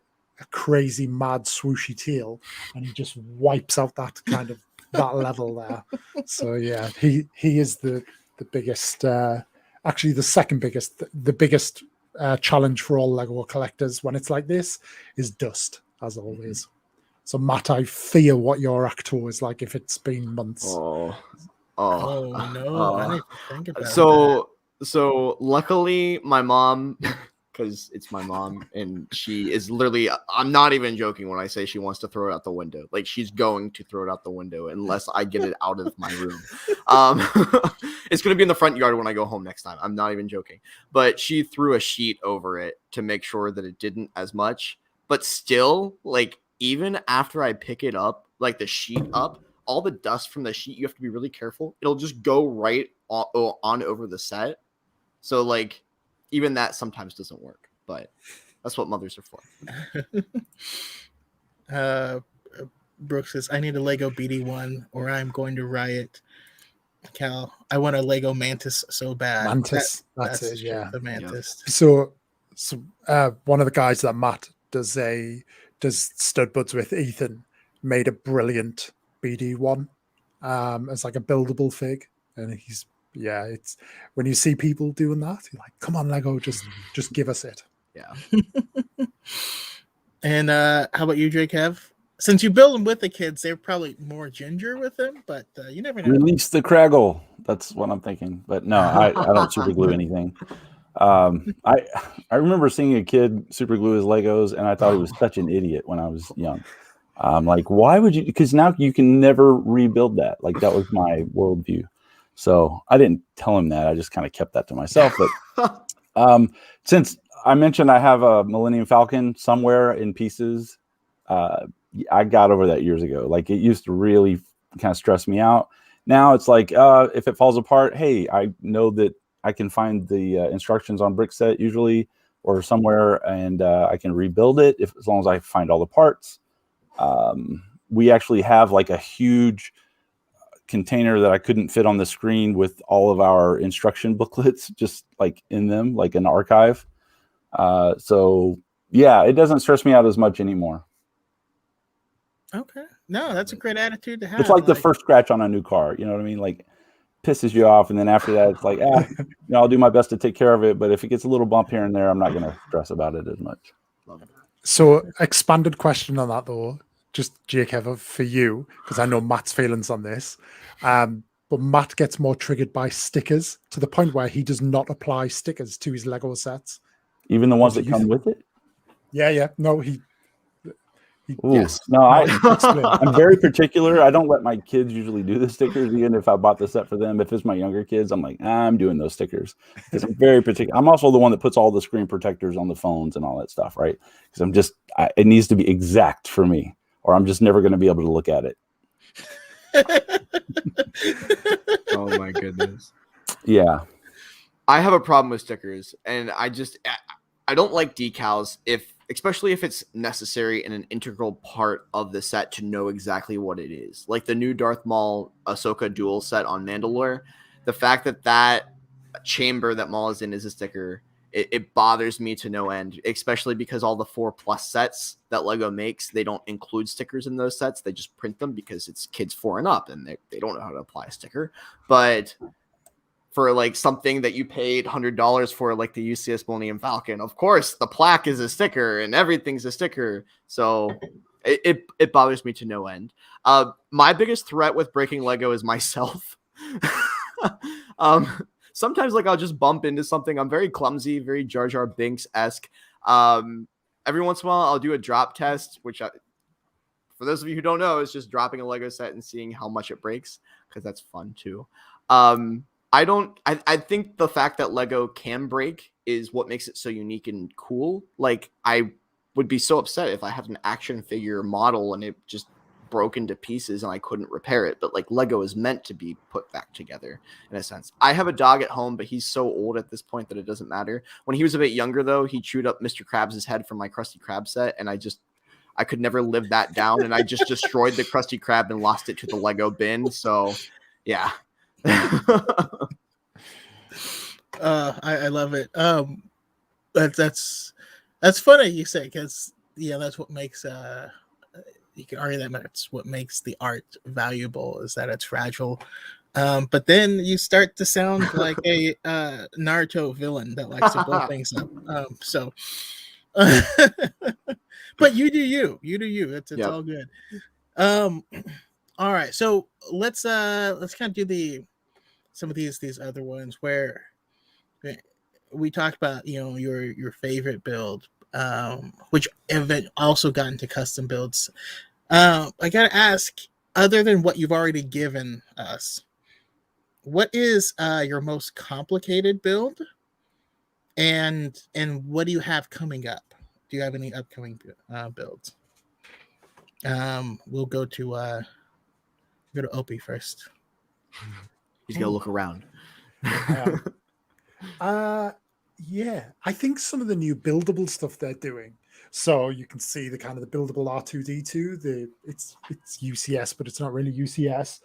crazy mad swooshy tail, and he just wipes out that kind of that level there. So yeah, he is the biggest, actually the second biggest, the biggest challenge for all Lego collectors when it's like this is dust, as always. So Matt, I fear what your Acto is like if it's been months. Oh no! I didn't think about that. So luckily my mom, because it's my mom, and she is literally, I'm not even joking when I say she wants to throw it out the window. Like she's going to throw it out the window unless I get it out of my room. It's going to be in the front yard when I go home next time. I'm not even joking. But she threw a sheet over it to make sure that it didn't as much. But still, like even after I pick it up, like the sheet up, all the dust from the sheet, you have to be really careful. It'll just go right on over the set. So like even that sometimes doesn't work, but that's what mothers are for. Brooks says, I need a Lego BD1 or I'm going to riot. Cal, I want a Lego Mantis so bad. Mantis, that's it, yeah. The Mantis. So one of the guys that Matt does stud buds with, Ethan, made a brilliant BD1 as like a buildable fig, and it's when you see people doing that, you're like, come on Lego, just give us it. And how about you, Jake? Since you build them with the kids, they're probably more ginger with them, but you never know. Release the Craggle, that's what I'm thinking. But no, I don't super glue anything. I remember seeing a kid super glue his Legos, and I thought he was such an idiot when I was young. Like, why would you? Because now you can never rebuild that. Like, that was my worldview. So I didn't tell him that. I just kind of kept that to myself. But since I mentioned I have a Millennium Falcon somewhere in pieces, I got over that years ago. Like, it used to really kind of stress me out. Now it's like, if it falls apart, hey, I know that I can find the instructions on Brickset usually or somewhere, and I can rebuild it as long as I find all the parts. We actually have like a huge container that I couldn't fit on the screen with all of our instruction booklets just like in them, like an archive. So yeah, it doesn't stress me out as much anymore. Okay. No, that's a great attitude to have. It's like the first scratch on a new car. You know what I mean? Like pisses you off. And then after that, it's like, I'll do my best to take care of it. But if it gets a little bump here and there, I'm not going to stress about it as much. So expanded question on that though, just Jake Heather for you, because I know Matt's feelings on this. But Matt gets more triggered by stickers to the point where he does not apply stickers to his Lego sets. Even the ones that come with it? Yeah. No, he yes. No, I'm very particular. I don't let my kids usually do the stickers, even if I bought the set for them. If it's my younger kids, I'm like, I'm doing those stickers because I'm very particular. I'm also the one that puts all the screen protectors on the phones and all that stuff, right? Because it needs to be exact for me, or I'm just never going to be able to look at it. Oh my goodness. Yeah. I have a problem with stickers, and I don't like decals, especially if it's necessary and an integral part of the set to know exactly what it is. Like the new Darth Maul Ahsoka dual set on Mandalore, the fact that chamber that Maul is in is a sticker, it bothers me to no end, especially because all the 4+ sets that Lego makes, they don't include stickers in those sets. They just print them because it's kids 4 and up, and they don't know how to apply a sticker. But for like something that you paid $100 for, like the UCS Millennium Falcon, of course the plaque is a sticker and everything's a sticker. So it bothers me to no end. My biggest threat with breaking Lego is myself. Sometimes like I'll just bump into something. I'm very clumsy, very Jar Jar Binks-esque. Every once in a while I'll do a drop test, which for those of you who don't know, is just dropping a Lego set and seeing how much it breaks, because that's fun too. I think the fact that Lego can break is what makes it so unique and cool. Like, I would be so upset if I had an action figure model and it just broke into pieces and I couldn't repair it. But like, Lego is meant to be put back together in a sense. I have a dog at home, but he's so old at this point that it doesn't matter. When he was a bit younger though, he chewed up Mr. Krabs' head from my Krusty Krab set, and I could never live that down, and I just destroyed the Krusty Krab and lost it to the Lego bin. So yeah. I love it. That's funny you say, because that's what makes you can argue that's what makes the art valuable, is that it's fragile. But then you start to sound like a Naruto villain that likes to blow things up. But you do you. It's Yep. all good. All right, so let's kind of do some of these other ones where we talked about your favorite build, which have also gotten to custom builds. I gotta ask, other than what you've already given us, what is your most complicated build, and what do you have coming up? Do you have any upcoming builds? We'll go to Opie first. He's gonna look around. Yeah, I think some of the new buildable stuff they're doing. So you can see the kind of the buildable R2D2. It's UCS, but it's not really UCS.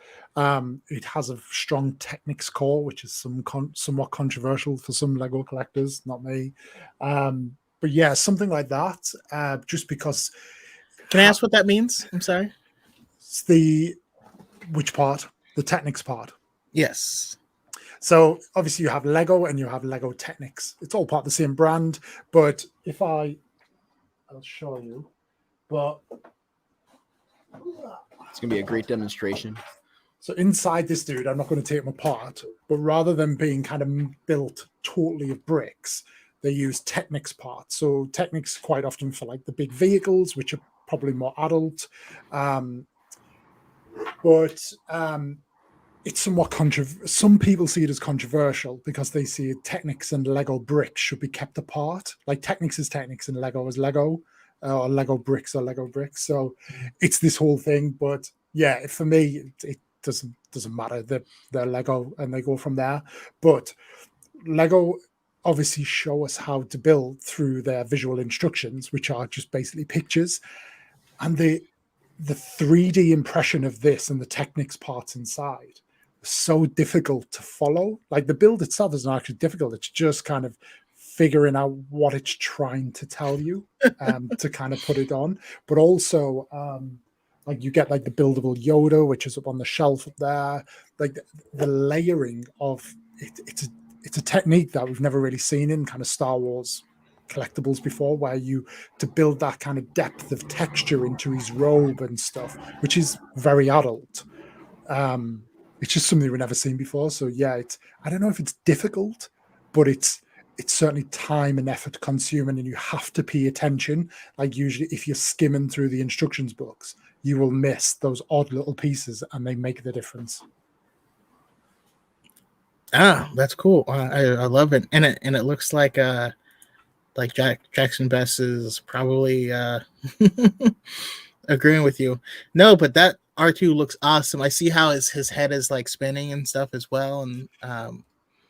It has a strong Technics core, which is somewhat controversial for some Lego collectors, not me. But yeah, something like that. Just because. Can I ask what that means? I'm sorry. It's which part? The Technics part. Yes. So obviously you have Lego and you have Lego Technics. It's all part of the same brand, but if I'll show you, but It's gonna be a great demonstration. so inside this dude, I'm not going to take them apart, but rather than being kind of built totally of bricks, they use Technics parts. So Technics quite often for like the big vehicles, which are probably more adult. It's somewhat some people see it as controversial because they see Technics and Lego bricks should be kept apart. Like Technics is Technics and Lego is Lego, or Lego bricks are Lego bricks. So it's this whole thing. But yeah, for me, it doesn't matter. They're Lego and they go from there. But Lego obviously show us how to build through their visual instructions, which are just basically pictures, and the 3D impression of this and the Technics parts inside was so difficult to follow. Like the build itself is not actually difficult; it's just kind of figuring out what it's trying to tell you to kind of put it on. But also, like you get like the buildable Yoda, which is up on the shelf up there. Like the layering of it, it's a technique that we've never really seen in kind of Star Wars collectibles before, where you to build that kind of depth of texture into his robe and stuff, which is very adult. It's just something we've never seen before. So yeah, it's I don't know if it's difficult, but it's certainly time and effort consuming, and you have to pay attention. Like usually, if you're skimming through the instructions books, you will miss those odd little pieces, and they make the difference. Ah, that's cool. I love it, and it looks like Jackson Best is probably agreeing with you. No, but that R2 looks awesome. I see how his head is like spinning and stuff as well, and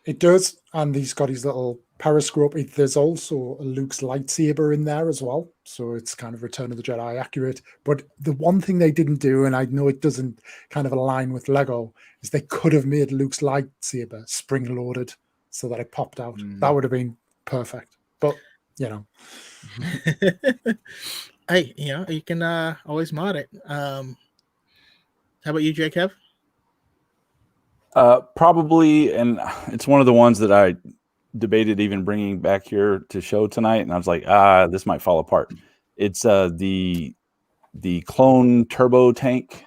it does. And he's got his little periscope. There's also a Luke's lightsaber in there as well, so it's kind of Return of the Jedi accurate. But the one thing they didn't do, and I know it doesn't kind of align with Lego, is they could have made Luke's lightsaber spring loaded so that it popped out. That would have been perfect. But you know, hey, you can always mod it. How about you, Jacob? Probably, and it's one of the ones that I debated even bringing back here to show tonight, and I was like, this might fall apart. It's the clone turbo tank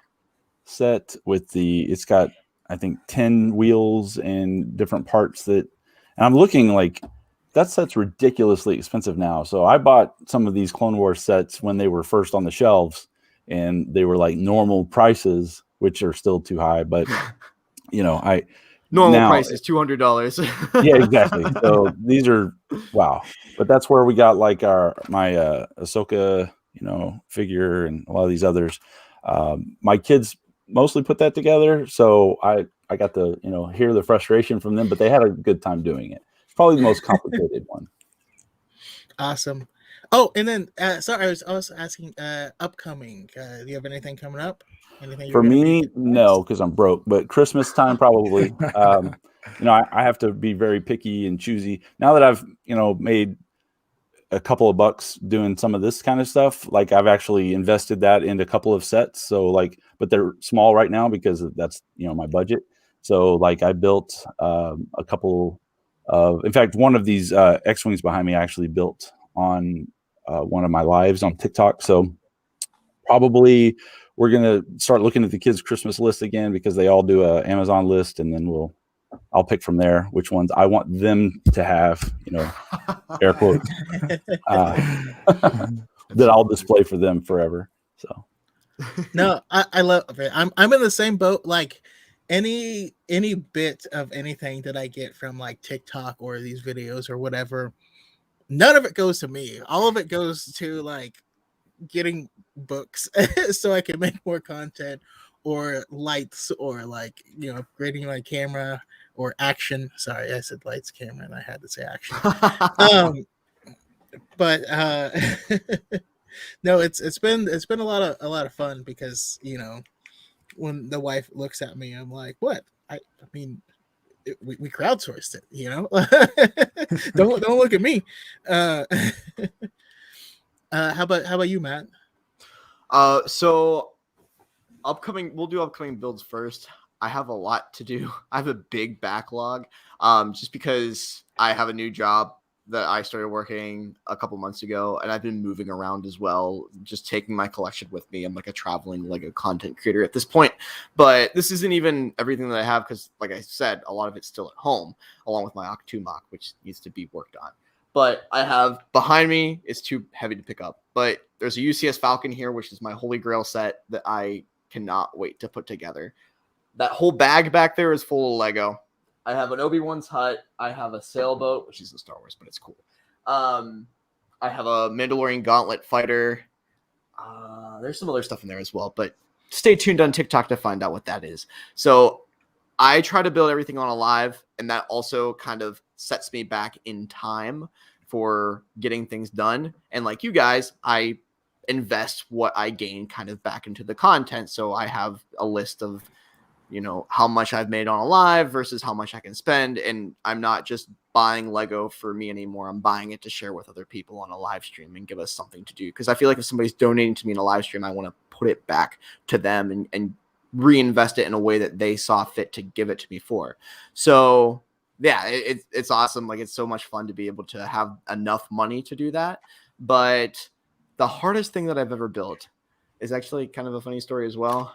set with it's got I think 10 wheels and different parts and I'm looking like that set's ridiculously expensive now. So I bought some of these Clone Wars sets when they were first on the shelves, and they were like normal prices, which are still too high, but normal price is $200. Yeah, exactly. So these are wow. But that's where we got like my Ahsoka, figure, and a lot of these others. My kids mostly put that together, so I got to hear the frustration from them, but they had a good time doing it. It's probably the most complicated one. Awesome. Oh, and then sorry, I was also asking upcoming. Do you have anything coming up? Anything for me? No, because I'm broke. But Christmas time probably. I have to be very picky and choosy now that I've made a couple of bucks doing some of this kind of stuff. Like I've actually invested that into a couple of sets. So but they're small right now because that's my budget. So like I built a couple of, in fact, one of these X-Wings behind me I actually built on one of my lives on TikTok. So probably we're going to start looking at the kids' Christmas list again, because they all do a Amazon list, and then I'll pick from there which ones I want them to have, air quotes, that I'll display for them forever. So no, I love it. I'm in the same boat. Like any bit of anything that I get from like TikTok or these videos or whatever, none of it goes to me. All of it goes to like getting books so I can make more content, or lights, or like upgrading my camera, or action. Sorry, I said lights, camera, and I had to say action. But no, it's been a lot of fun, because when the wife looks at me, I'm like, what? I mean, we crowdsourced it, don't look at me. How about you, Matt? So we'll do upcoming builds first. I have a lot to do. I have a big backlog, just because I have a new job that I started working a couple months ago, and I've been moving around as well, just taking my collection with me. I'm like a traveling Lego content creator at this point, but this isn't even everything that I have, because like I said, a lot of it's still at home, along with my Ucs 2 mock, which needs to be worked on. But I have behind me, it's too heavy to pick up, but there's a UCS Falcon here, which is my holy grail set that I cannot wait to put together. That whole bag back there is full of Lego. I have an Obi-Wan's hut. I have a sailboat, which isn't Star Wars, but it's cool. I have a Mandalorian gauntlet fighter. There's some other stuff in there as well, but stay tuned on TikTok to find out what that is. So I try to build everything on a live, and that also kind of sets me back in time for getting things done. And like you guys, I invest what I gain kind of back into the content. So I have a list of, how much I've made on a live versus how much I can spend. And I'm not just buying Lego for me anymore. I'm buying it to share with other people on a live stream and give us something to do. Because I feel like if somebody's donating to me in a live stream, I want to put it back to them and reinvest it in a way that they saw fit to give it to me for. So yeah, it's awesome. Like, it's so much fun to be able to have enough money to do that. But the hardest thing that I've ever built is actually kind of a funny story as well.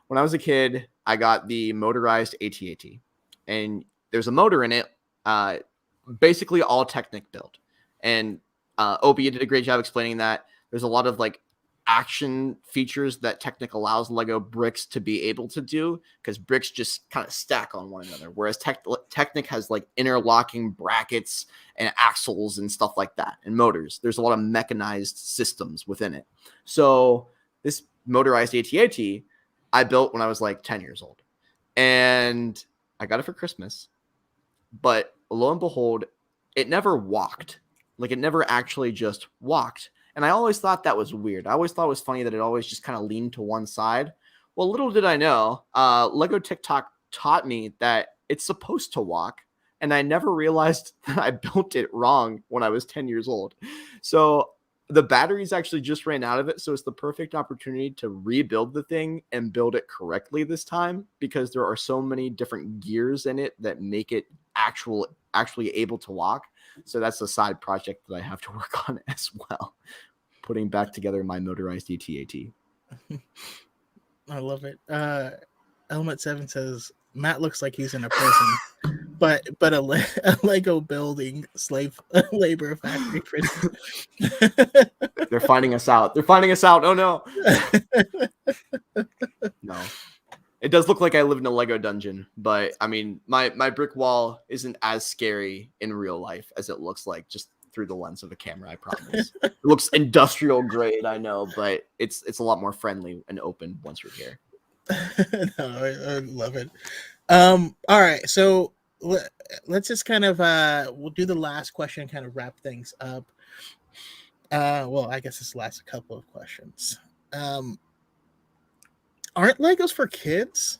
When I was a kid, I got the motorized AT-AT, and there's a motor in it, basically all Technic built. And Obi did a great job explaining that. There's a lot of like action features that Technic allows Lego bricks to be able to do, because bricks just kind of stack on one another, whereas Technic has like interlocking brackets and axles and stuff like that, and motors. There's a lot of mechanized systems within it. So this motorized AT-AT I built when I was like 10 years old, and I got it for Christmas, but lo and behold, it never walked. Like, it never actually just walked. And I always thought that was weird. I always thought it was funny that it always just kind of leaned to one side. Well, little did I know, Lego TikTok taught me that it's supposed to walk. And I never realized that I built it wrong when I was 10 years old. So the batteries actually just ran out of it. So it's the perfect opportunity to rebuild the thing and build it correctly this time, because there are so many different gears in it that make it actually able to walk. So that's a side project that I have to work on as well. Putting back together my motorized AT-AT. I love it. Element 7 says, Matt looks like he's in a prison, but a Lego building slave labor factory prison. They're finding us out. Oh no. No. It does look like I live in a Lego dungeon, but I mean, my brick wall isn't as scary in real life as it looks like just through the lens of a camera, I promise. It looks industrial grade, I know, but it's a lot more friendly and open once we're here. No, I love it. All right, so let's just kind of we'll do the last question and kind of wrap things up. Well, I guess this last couple of questions. Aren't Legos for kids?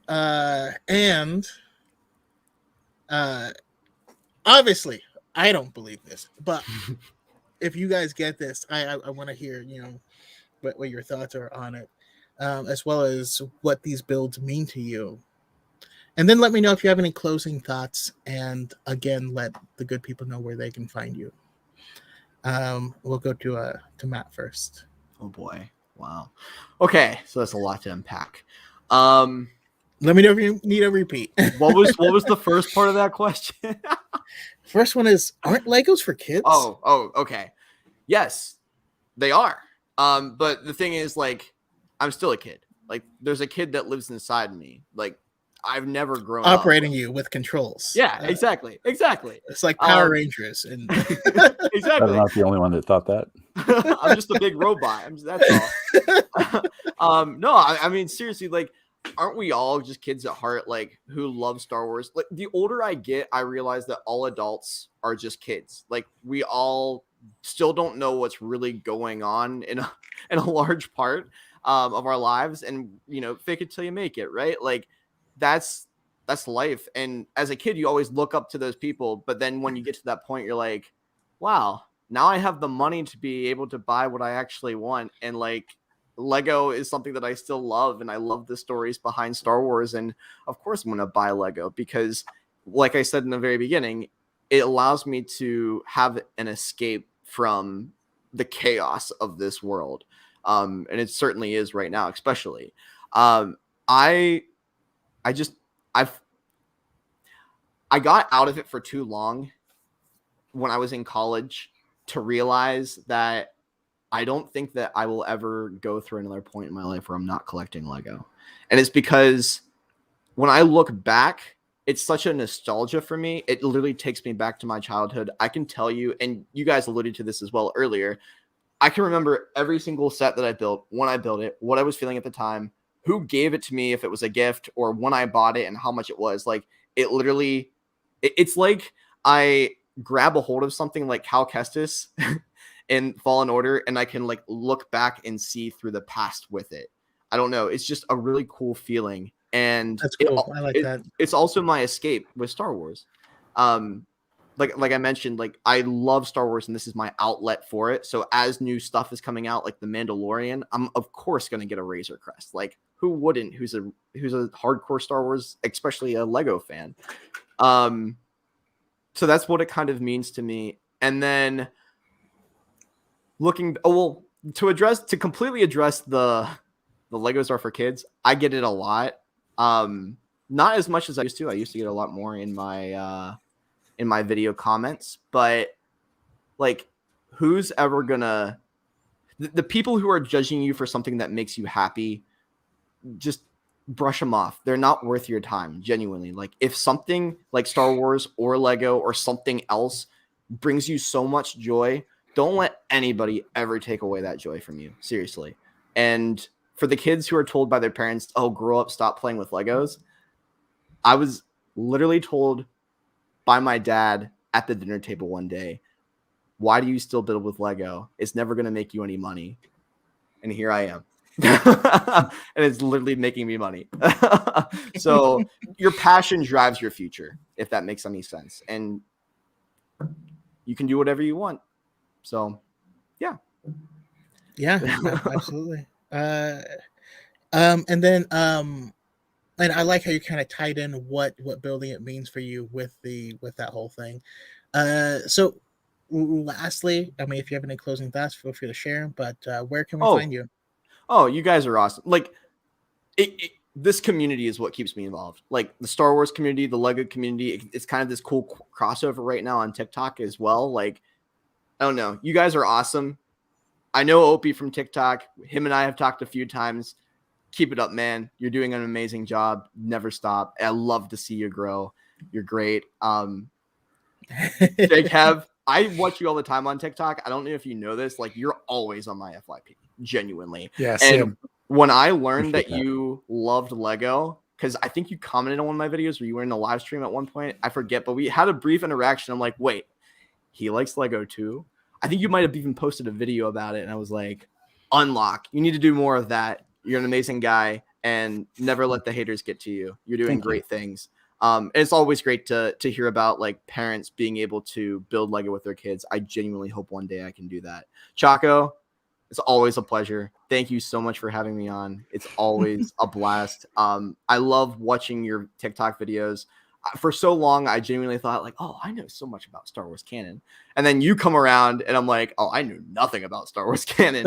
And obviously, I don't believe this, but if you guys get this, I want to hear, what your thoughts are on it, as well as what these builds mean to you. And then let me know if you have any closing thoughts. And again, let the good people know where they can find you. We'll go to Matt first. Oh boy. Wow. Okay. So that's a lot to unpack. Let me know if you need a repeat. What was the first part of that question? First one is, aren't Legos for kids? Oh, okay. Yes, they are. But the thing is, like, I'm still a kid. Like, there's a kid that lives inside me. Like, I've never grown operating up. you with controls. Yeah, exactly. It's like Power Rangers. And exactly. I'm not the only one that thought that. I'm just a big robot. That's all. No, I mean, seriously, like, aren't we all just kids at heart, like, who love Star Wars? Like, the older I get, I realize that all adults are just kids. Like, we all still don't know what's really going on in a large part of our lives, and fake it till you make it, right? Like, that's life. And as a kid, you always look up to those people, but then when you get to that point, you're like, wow, now I have the money to be able to buy what I actually want. And like, Lego is something that I still love, and I love the stories behind Star Wars. And of course I'm going to buy Lego because, like I said in the very beginning, it allows me to have an escape from the chaos of this world. And it certainly is right now, especially. I got out of it for too long when I was in college to realize that I don't think that I will ever go through another point in my life where I'm not collecting Lego. And it's because when I look back, it's such a nostalgia for me. It literally takes me back to my childhood. I can tell you, and you guys alluded to this as well earlier, I can remember every single set that I built, when I built it, what I was feeling at the time, who gave it to me, if it was a gift, or when I bought it and how much it was. Like, it literally It's like I grab a hold of something like Cal Kestis in Fallen Order, and I can like look back and see through the past with it. I don't know. It's just a really cool feeling. And That's cool. I like that. It's also my escape with Star Wars. Like I mentioned, like I love Star Wars, and this is my outlet for it. So as new stuff is coming out, like The Mandalorian, I'm of course going to get a Razor Crest. Like who wouldn't? Who's a hardcore Star Wars, especially a Lego fan. So that's what it kind of means to me. And then to completely address the Legos are for kids, I get it a lot. Not as much as I used to. I used to get a lot more in my video comments, but like who's ever gonna the people who are judging you for something that makes you happy, just brush them off. They're not worth your time, genuinely. Like if something like Star Wars or Lego or something else brings you so much joy, don't let anybody ever take away that joy from you. Seriously. And for the kids who are told by their parents, oh, grow up, stop playing with Legos, I was literally told by my dad at the dinner table one day, why do you still build with Lego? It's never going to make you any money. And here I am. And it's literally making me money. So your passion drives your future, if that makes any sense. And you can do whatever you want. So yeah. Yeah, absolutely. And then and I like how you kind of tied in what building it means for you with that whole thing. So lastly, I mean, if you have any closing thoughts, feel free to share. But where can we find you? Oh, you guys are awesome. Like this community is what keeps me involved. Like the Star Wars community, the Lego community, it's kind of this cool crossover right now on TikTok as well. Like, I don't know. You guys are awesome. I know Opie from TikTok. Him and I have talked a few times. Keep it up, man. You're doing an amazing job. Never stop. I love to see you grow. You're great. Jake, I watch you all the time on TikTok. I don't know if you know this. Like, you're always on my FYP. Genuinely. Yeah, and same. When I learned that you loved Lego, because I think you commented on one of my videos or you were in a live stream at one point. I forget, but we had a brief interaction. I'm like, wait, he likes Lego too? I think you might have even posted a video about it. And I was like, unlock. You need to do more of that. You're an amazing guy, and never let the haters get to you. You're doing great things. And it's always great to hear about like parents being able to build Lego with their kids. I genuinely hope one day I can do that. Chaco, it's always a pleasure. Thank you so much for having me on. It's always a blast. I love watching your TikTok videos. For so long, I genuinely thought like, oh, I know so much about Star Wars canon. And then you come around and I'm like, oh, I knew nothing about Star Wars canon.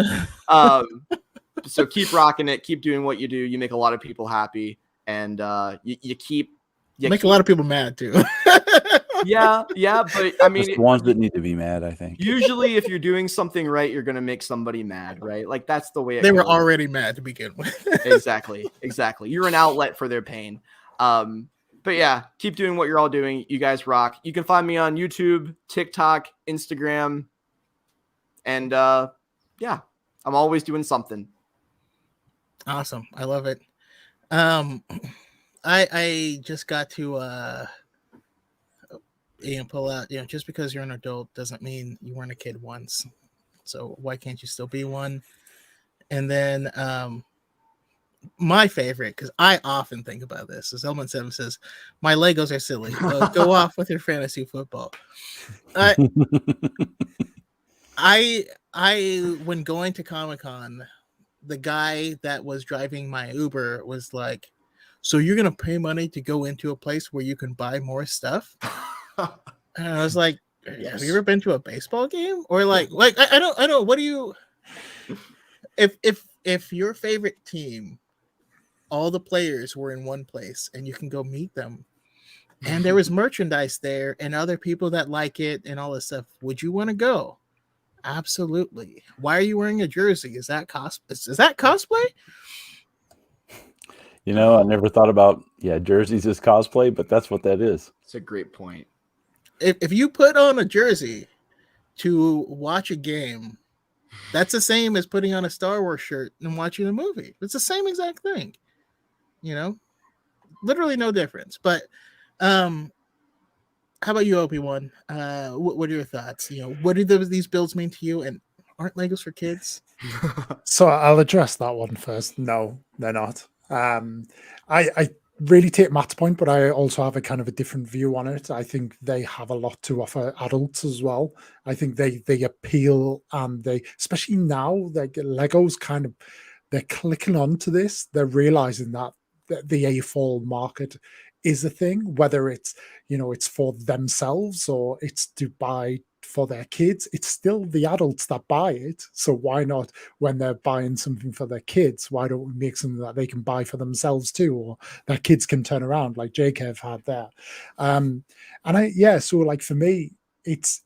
So keep rocking it. Keep doing what you do. You make a lot of people happy. And you make a lot of people mad too. Yeah. But I mean, the ones that need to be mad, I think. Usually if you're doing something right, you're going to make somebody mad, right? Like that's the way it They goes. were already mad to begin with. Exactly. You're an outlet for their pain. But yeah, keep doing what you're all doing. You guys rock. You can find me on YouTube, TikTok, Instagram. And yeah, I'm always doing something. Awesome. I love it. I just got to pull out, just because you're an adult doesn't mean you weren't a kid once. So why can't you still be one? And then my favorite, because I often think about this, is Element 7 says, my Legos are silly. Go off with your fantasy football. I when going to Comic-Con, the guy that was driving my Uber was like, so you're going to pay money to go into a place where you can buy more stuff? And I was like, have you ever been to a baseball game? Or like I don't, what do you, if your favorite team, all the players were in one place and you can go meet them and there was merchandise there and other people that like it and all this stuff, would you want to go? Absolutely. Why are you wearing a jersey? Is that cosplay? I never thought about jerseys as cosplay, but that's what that is. It's a great point. If you put on a jersey to watch a game, that's the same as putting on a Star Wars shirt and watching a movie. It's the same exact thing. Literally no difference. But how about you, Obi-Wan? What are your thoughts? What do these builds mean to you? And aren't Legos for kids? So I'll address that one first. No, they're not. I really take Matt's point, but I also have a kind of a different view on it. I think they have a lot to offer adults as well. I think they appeal, and they, especially now, like Legos kind of, they're clicking onto this. They're realizing that the AFOL market is a thing, whether it's it's for themselves or it's to buy for their kids. It's still the adults that buy it. So why not, when they're buying something for their kids, why don't we make something that they can buy for themselves too, or their kids can turn around like Jakev had there. So like for me, it's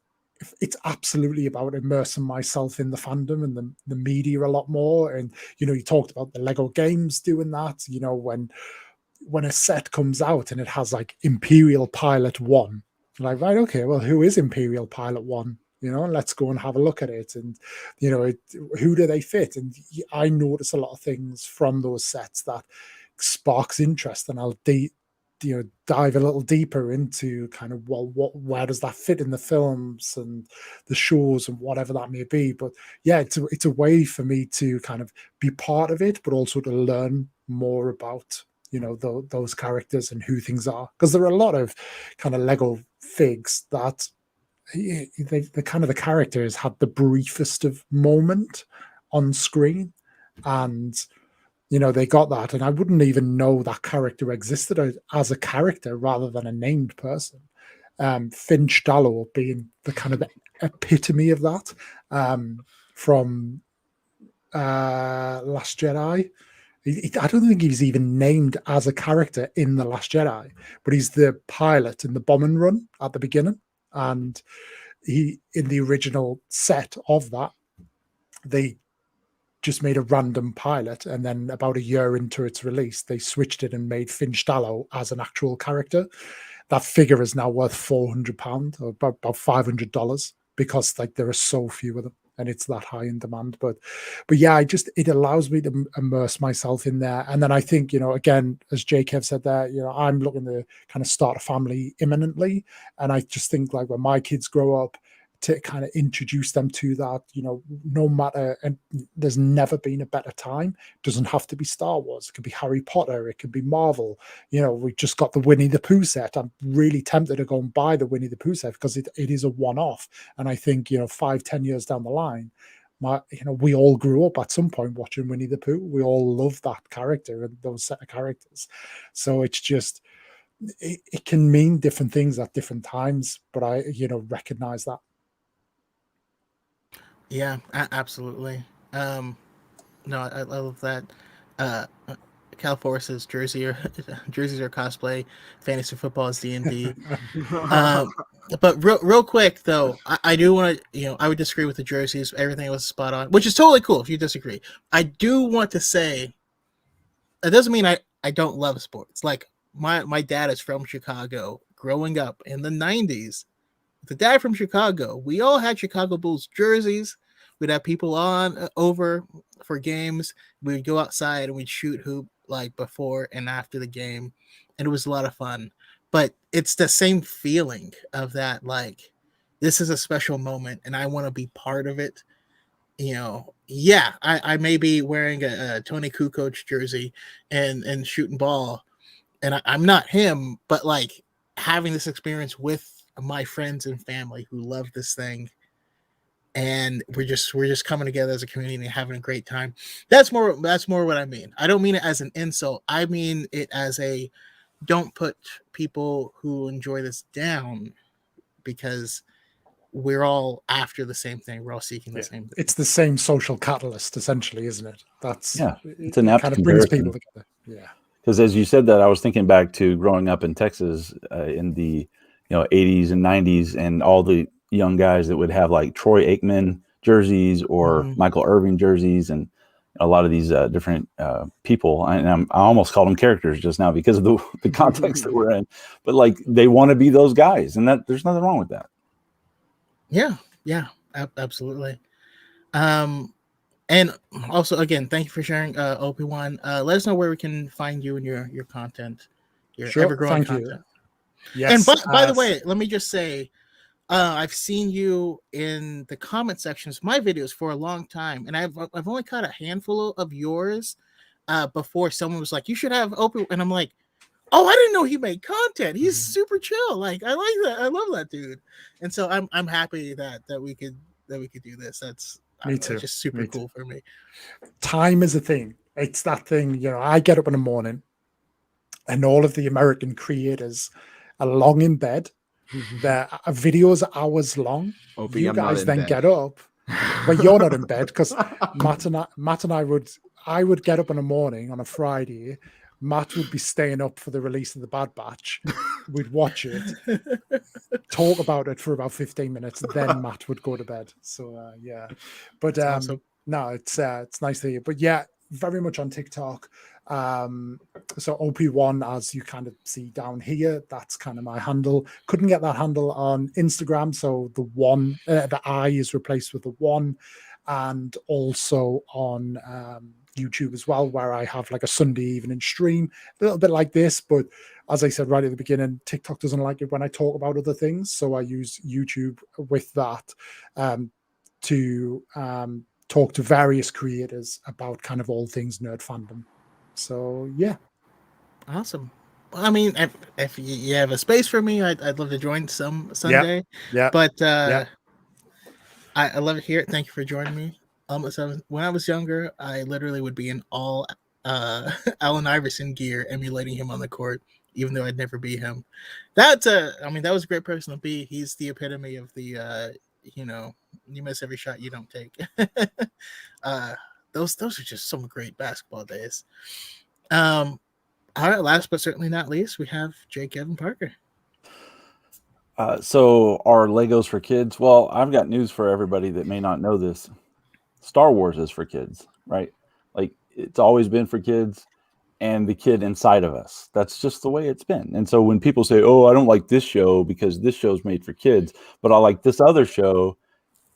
absolutely about immersing myself in the fandom and the media a lot more. And you talked about the Lego games doing that. When a set comes out and it has like Imperial Pilot 1, like, right, okay, well, who is Imperial Pilot 1? Let's go and have a look at it. And who do they fit? And I notice a lot of things from those sets that sparks interest, and I'll dive a little deeper into kind of, well, where does that fit in the films and the shows and whatever that may be. But yeah, it's a way for me to kind of be part of it, but also to learn more about those characters and who things are, because there are a lot of kind of Lego figs that the kind of the characters had the briefest of moment on screen, and they got that, and I wouldn't even know that character existed as a character rather than a named person. Finch Dallow being the kind of epitome of that, from Last Jedi. I don't think he's even named as a character in The Last Jedi, but he's the pilot in the bombing run at the beginning. And he, in the original set of that, they just made a random pilot, and then about a year into its release, they switched it and made Finch Dallow as an actual character. That figure is now worth £400 or about $500, because like there are so few of them and it's that high in demand. But yeah, it allows me to immerse myself in there. And then I think, again, as Jacob said there, I'm looking to kind of start a family imminently. And I just think, like, when my kids grow up, to kind of introduce them to that, no matter, and there's never been a better time. It doesn't have to be Star Wars. It could be Harry Potter. It could be Marvel. We just got the Winnie the Pooh set. I'm really tempted to go and buy the Winnie the Pooh set, because it is a one-off. And I think, 5-10 years down the line, we all grew up at some point watching Winnie the Pooh. We all love that character and those set of characters. So it's just, it can mean different things at different times, but I, recognize that. Yeah, absolutely. No, I love that. Cal Force's jerseys are cosplay. Fantasy football is D&D. But real quick though, I do want to, I would disagree with the jerseys. Everything was spot on, which is totally cool if you disagree. I do want to say that doesn't mean I don't love sports. Like my dad is from Chicago. Growing up in the 90s, the dad from Chicago, we all had Chicago Bulls jerseys. We'd have people over for games. We'd go outside and we'd shoot hoop like before and after the game. And it was a lot of fun. But it's the same feeling of that, like, this is a special moment and I want to be part of it. Yeah, I may be wearing a Tony Kukoc jersey and shooting ball. And I'm not him, but like having this experience with my friends and family who love this thing, and we're just coming together as a community and having a great time. That's more what I mean. I don't mean it as an insult. I mean it as a, don't put people who enjoy this down, because we're all after the same thing. We're all seeking the same thing. It's the same social catalyst, essentially, isn't it? It's an apt kind of brings comparison. people together. Yeah. Because as you said that, I was thinking back to growing up in Texas in the 80s and 90s, and all the young guys that would have like Troy Aikman jerseys or Michael Irving jerseys, and a lot of these different people. I almost called them characters just now because of the context that we're in. But like, they want to be those guys, and that there's nothing wrong with that. Yeah, absolutely. And also, again, thank you for sharing, Obi-Wan. Let us know where we can find you and your content, your ever-growing content. Yes. And by the way, let me just say, I've seen you in the comment sections of my videos for a long time, and I've only caught a handful of yours before someone was like, "You should have open," and I'm like, "Oh, I didn't know he made content. He's super chill. Like, I like that. I love that dude." And so I'm happy that we could do this. That's Me too. It's just super Me cool for me. Time is a thing. It's that thing, I get up in the morning and all of the American creators are long in bed. Their videos are hours long. Opie, You I'm not guys in then bed. get up. Well, you're not in bed because Matt and I would get up in the morning on a Friday. Matt would be staying up for the release of the Bad Batch. We'd watch it, talk about it for about 15 minutes, then Matt would go to bed. So yeah, but awesome. no, it's nice to hear. But yeah, very much on TikTok. So OP1, as you kind of see down here, that's kind of my handle. Couldn't get that handle on Instagram, so the I is replaced with the 1, and also on YouTube as well, where I have like a Sunday evening stream, a little bit like this. But as I said right at the beginning, TikTok doesn't like it when I talk about other things, so I use YouTube with that to talk to various creators about kind of all things nerd fandom. So yeah, awesome. I mean, if you have a space for me, I'd love to join some Sunday. yeah. But I love it here. Thank you for joining me. When I was younger, I literally would be in all Allen Iverson gear, emulating him on the court, even though I'd never be him. That was a great person to be. He's the epitome of the you miss every shot you don't take. Those are just some great basketball days. All right, last but certainly not least, we have J. Kevin Parker. So are Legos for kids? Well, I've got news for everybody that may not know this. Star Wars is for kids, right? Like, it's always been for kids and the kid inside of us. That's just the way it's been. And so when people say, "Oh, I don't like this show because this show's made for kids, but I like this other show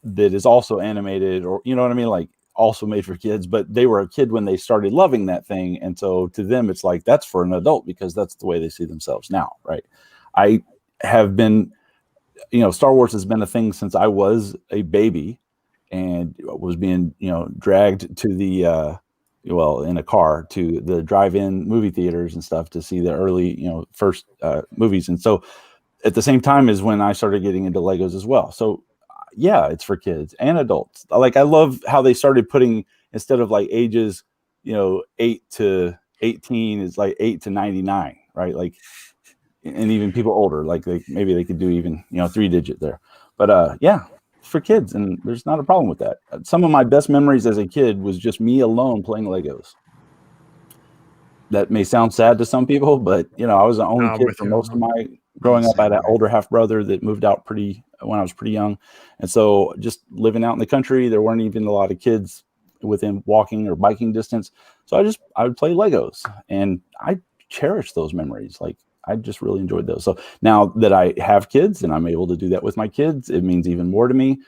that is also animated," or you know what I mean? Like, also made for kids, but they were a kid when they started loving that thing. And so to them, it's like, that's for an adult because that's the way they see themselves now, right? I have been, Star Wars has been a thing since I was a baby and was being, dragged to the, in a car to the drive-in movie theaters and stuff to see the early, first movies. And so at the same time is when I started getting into Legos as well. So yeah, it's for kids and adults. Like, I love how they started putting, instead of like ages, 8 to 18 is like 8 to 99, right? Like, and even people older, like maybe they could do even, 3-digit there. But yeah, it's for kids, and there's not a problem with that. Some of my best memories as a kid was just me alone playing Legos. That may sound sad to some people, but I was the only kid for most of my growing up. I had an older half brother that moved out when I was pretty young. And so just living out in the country, there weren't even a lot of kids within walking or biking distance. So I would play Legos, and I cherish those memories. Like, I just really enjoyed those. So now that I have kids and I'm able to do that with my kids, it means even more to me.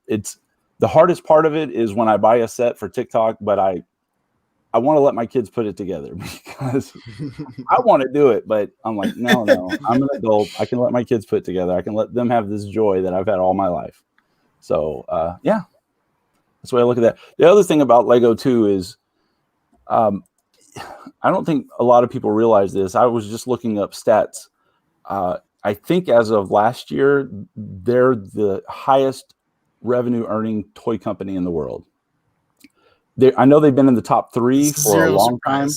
It's the hardest part of it is when I buy a set for TikTok, but I want to let my kids put it together because I want to do it, but I'm like, no, I'm an adult. I can let my kids put it together. I can let them have this joy that I've had all my life. So yeah, that's the way I look at that. The other thing about Lego too is, I don't think a lot of people realize this. I was just looking up stats. I think as of last year, they're the highest revenue earning toy company in the world. I know they've been in the top 3 for a long time,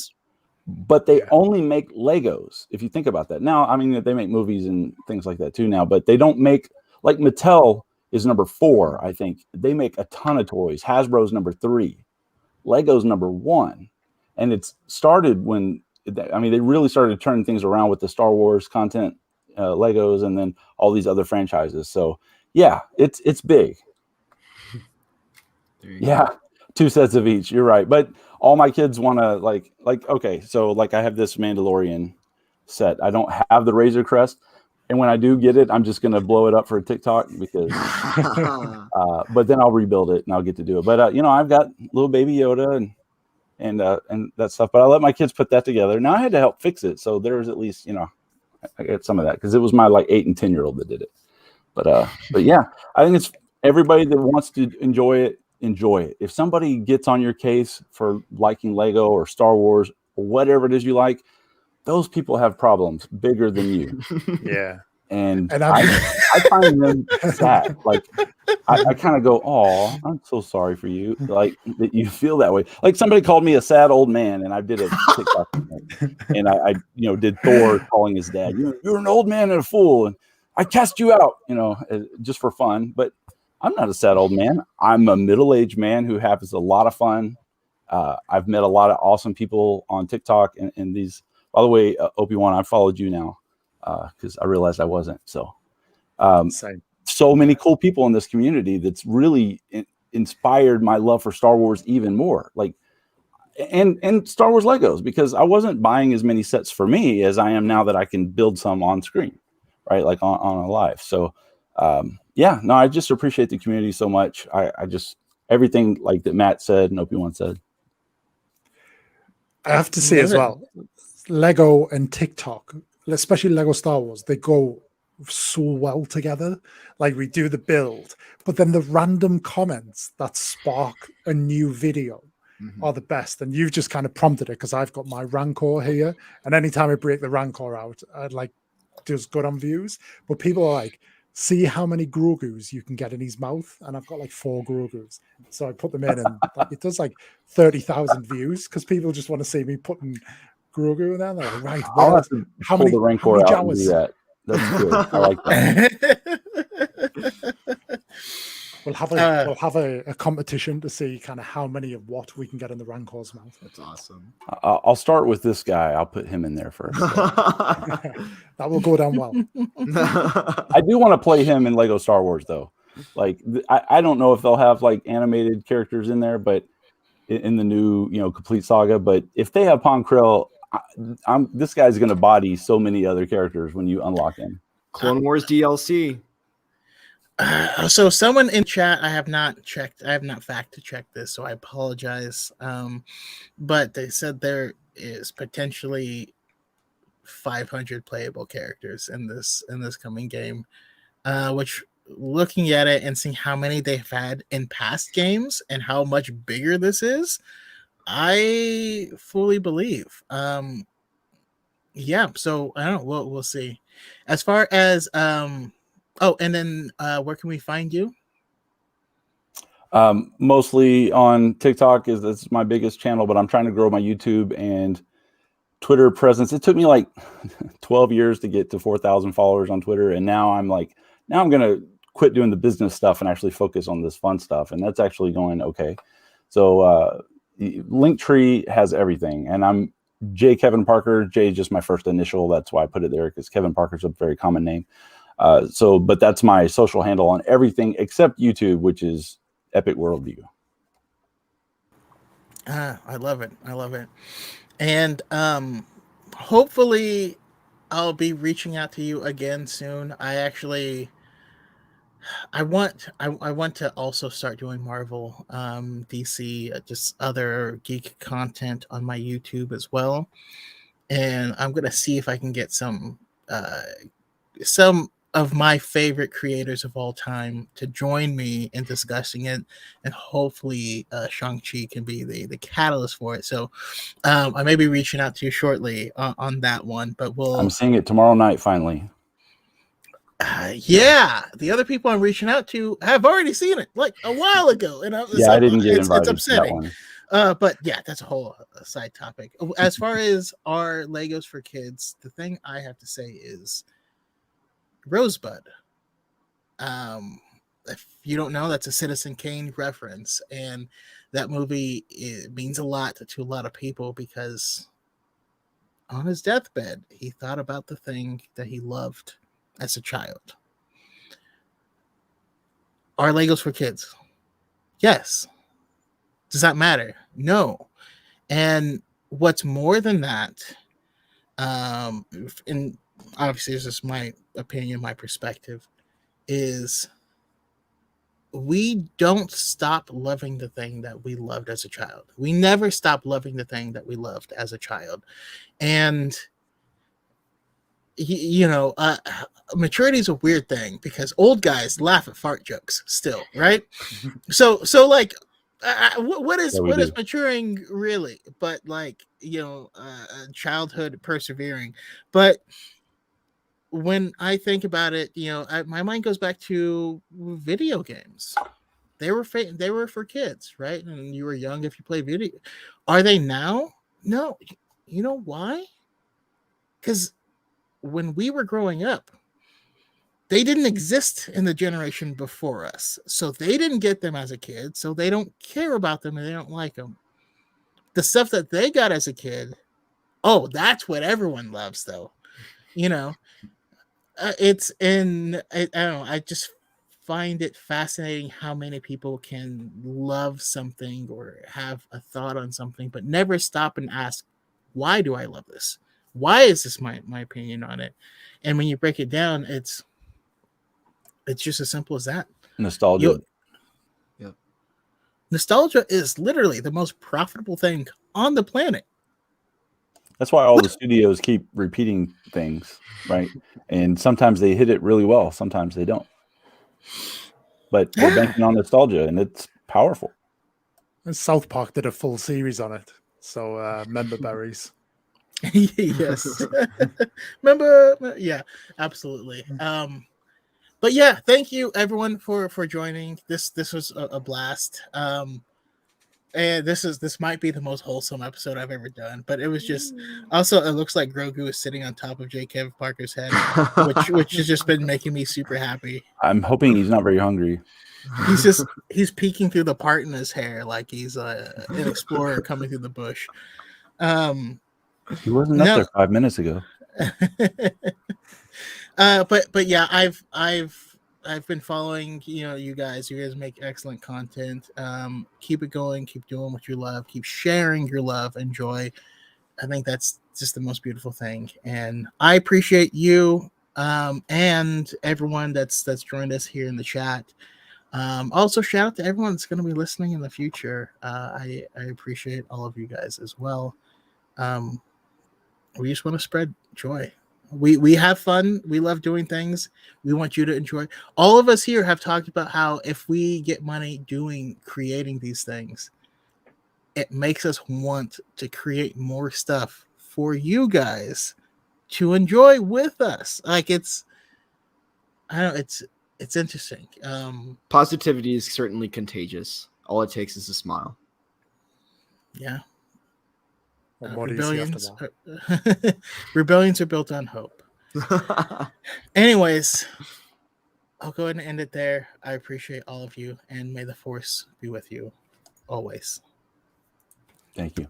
but they only make Legos. If you think about that. Now, I mean, they make movies and things like that too now, but they don't make, like, Mattel is number 4, I think. They make a ton of toys. Hasbro's number 3. Lego's number 1. And it's started when, they really started turning things around with the Star Wars content, Legos, and then all these other franchises. So yeah, it's big. Yeah. 2 sets of each. You're right. But all my kids want to like, okay. So like I have this Mandalorian set. I don't have the Razor Crest. And when I do get it, I'm just going to blow it up for a TikTok because, but then I'll rebuild it and I'll get to do it. But, I've got little baby Yoda and that stuff, but I let my kids put that together. Now I had to help fix it. So there's at least, I get some of that because it was my like 8 and 10-year-old that did it. But yeah, I think it's everybody that wants to enjoy it. Enjoy it. If somebody gets on your case for liking Lego or Star Wars or whatever it is you like, those people have problems bigger than you. Yeah. And And I find them sad. Like I kind of go, oh, I'm so sorry for you. Like that you feel that way. Like somebody called me a sad old man, and I did a TikTok and I did Thor calling his dad, you're an old man and a fool, and I cast you out, just for fun. But I'm not a sad old man. I'm a middle-aged man who has a lot of fun. I've met a lot of awesome people on TikTok and these. By the way, Obi-Wan, I followed you now because I realized I wasn't. So many cool people in this community that's really inspired my love for Star Wars even more. Like, and Star Wars Legos, because I wasn't buying as many sets for me as I am now that I can build some on screen, right? Like on a live. So I just appreciate the community so much. I just everything like that Matt said and Obi-Wan said. I have to say as well, Lego and TikTok, especially Lego Star Wars, they go so well together. Like we do the build, but then the random comments that spark a new video are the best. And you've just kind of prompted it because I've got my Rancor here, and anytime I break the Rancor out, I'd like does good on views. But people are like, see how many Grogus you can get in his mouth, and I've got like 4 Grogus, so I put them in, and it does like 30,000 views because people just want to see me putting Grogu in there. They're like, right, I'll have to how pull many the Rancor out and do Jawas? that. That's good. I like that. We'll have a competition to see kind of how many of what we can get in the Rancor's mouth. That's awesome. I'll start with this guy. I'll put him in there first. That will go down well. I do want to play him in Lego Star Wars though. Like I don't know if they'll have like animated characters in there, but in the new complete saga. But if they have Pon Krill, this guy's going to body so many other characters when you unlock him. Clone Wars DLC. So someone in chat, I have not fact checked this, so I apologize. But they said there is potentially 500 playable characters in this coming game, which, looking at it and seeing how many they've had in past games and how much bigger this is, I fully believe. Yeah, so I don't know. We'll see. As far as oh, and then where can we find you? Mostly on TikTok that's my biggest channel, but I'm trying to grow my YouTube and Twitter presence. It took me like 12 years to get to 4,000 followers on Twitter, and now I'm gonna quit doing the business stuff and actually focus on this fun stuff, and that's actually going okay. So Linktree has everything, and I'm J. Kevin Parker. J is just my first initial. That's why I put it there, because Kevin Parker's a very common name. But that's my social handle on everything except YouTube, which is Epic Worldview. I love it. And hopefully I'll be reaching out to you again soon. I want to also start doing Marvel, DC, just other geek content on my YouTube as well. And I'm going to see if I can get some of my favorite creators of all time to join me in discussing it, and hopefully Shang-Chi can be the catalyst for it. So I may be reaching out to you shortly on that one, but I'm seeing it tomorrow night finally. Yeah, the other people I'm reaching out to have already seen it like a while ago, and I didn't get invited. It's upsetting. To that one. But yeah, that's a whole side topic. As far as our Legos for kids, the thing I have to say is Rosebud. If you don't know, that's a Citizen Kane reference, and that movie, it means a lot to a lot of people because on his deathbed, he thought about the thing that he loved as a child. Are Legos for kids? Yes. Does that matter? No. And what's more than that, and obviously this is my opinion, my perspective, is we don't stop loving the thing that we loved as a child. We never stop loving the thing that we loved as a child. And maturity is a weird thing because old guys laugh at fart jokes still, right? So like, what is Yeah, we do. maturing really? But like, childhood persevering. But when I think about it, my mind goes back to video games. They were for kids, right? And you were young if you played video. Are they now? No. You know why? Because when we were growing up, they didn't exist in the generation before us. So they didn't get them as a kid. So they don't care about them and they don't like them. The stuff that they got as a kid, oh, that's what everyone loves, though. It's in, I don't know, I just find it fascinating how many people can love something or have a thought on something, but never stop and ask, why do I love this? Why is this my opinion on it? And when you break it down, it's just as simple as that. Nostalgia. Nostalgia is literally the most profitable thing on the planet. That's why all the studios keep repeating things, right? And sometimes they hit it really well, sometimes they don't. But they're banking on nostalgia, and it's powerful. And South Park did a full series on it. So member berries. Yes. Remember? Yeah, absolutely. But yeah, thank you everyone for joining. This was a blast. And this might be the most wholesome episode I've ever done, but it was just also, it looks like Grogu is sitting on top of J. Kev Parker's head, which has just been making me super happy. I'm hoping he's not very hungry. He's peeking through the part in his hair like he's an explorer coming through the bush. He wasn't up there 5 minutes ago. But yeah, I've been following, you guys make excellent content. Keep it going, keep doing what you love, keep sharing your love and joy. I think that's just the most beautiful thing. And I appreciate you and everyone that's joined us here in the chat. Also shout out to everyone that's going to be listening in the future. I appreciate all of you guys as well. We just want to spread joy. We have fun. We love doing things. We want you to enjoy. All of us here have talked about how if we get money creating these things, it makes us want to create more stuff for you guys to enjoy with us. Like it's interesting. Positivity is certainly contagious. All it takes is a smile. Yeah. Rebellions are built on hope. Anyways, I'll go ahead and end it there. I appreciate all of you, and may the force be with you always. Thank you.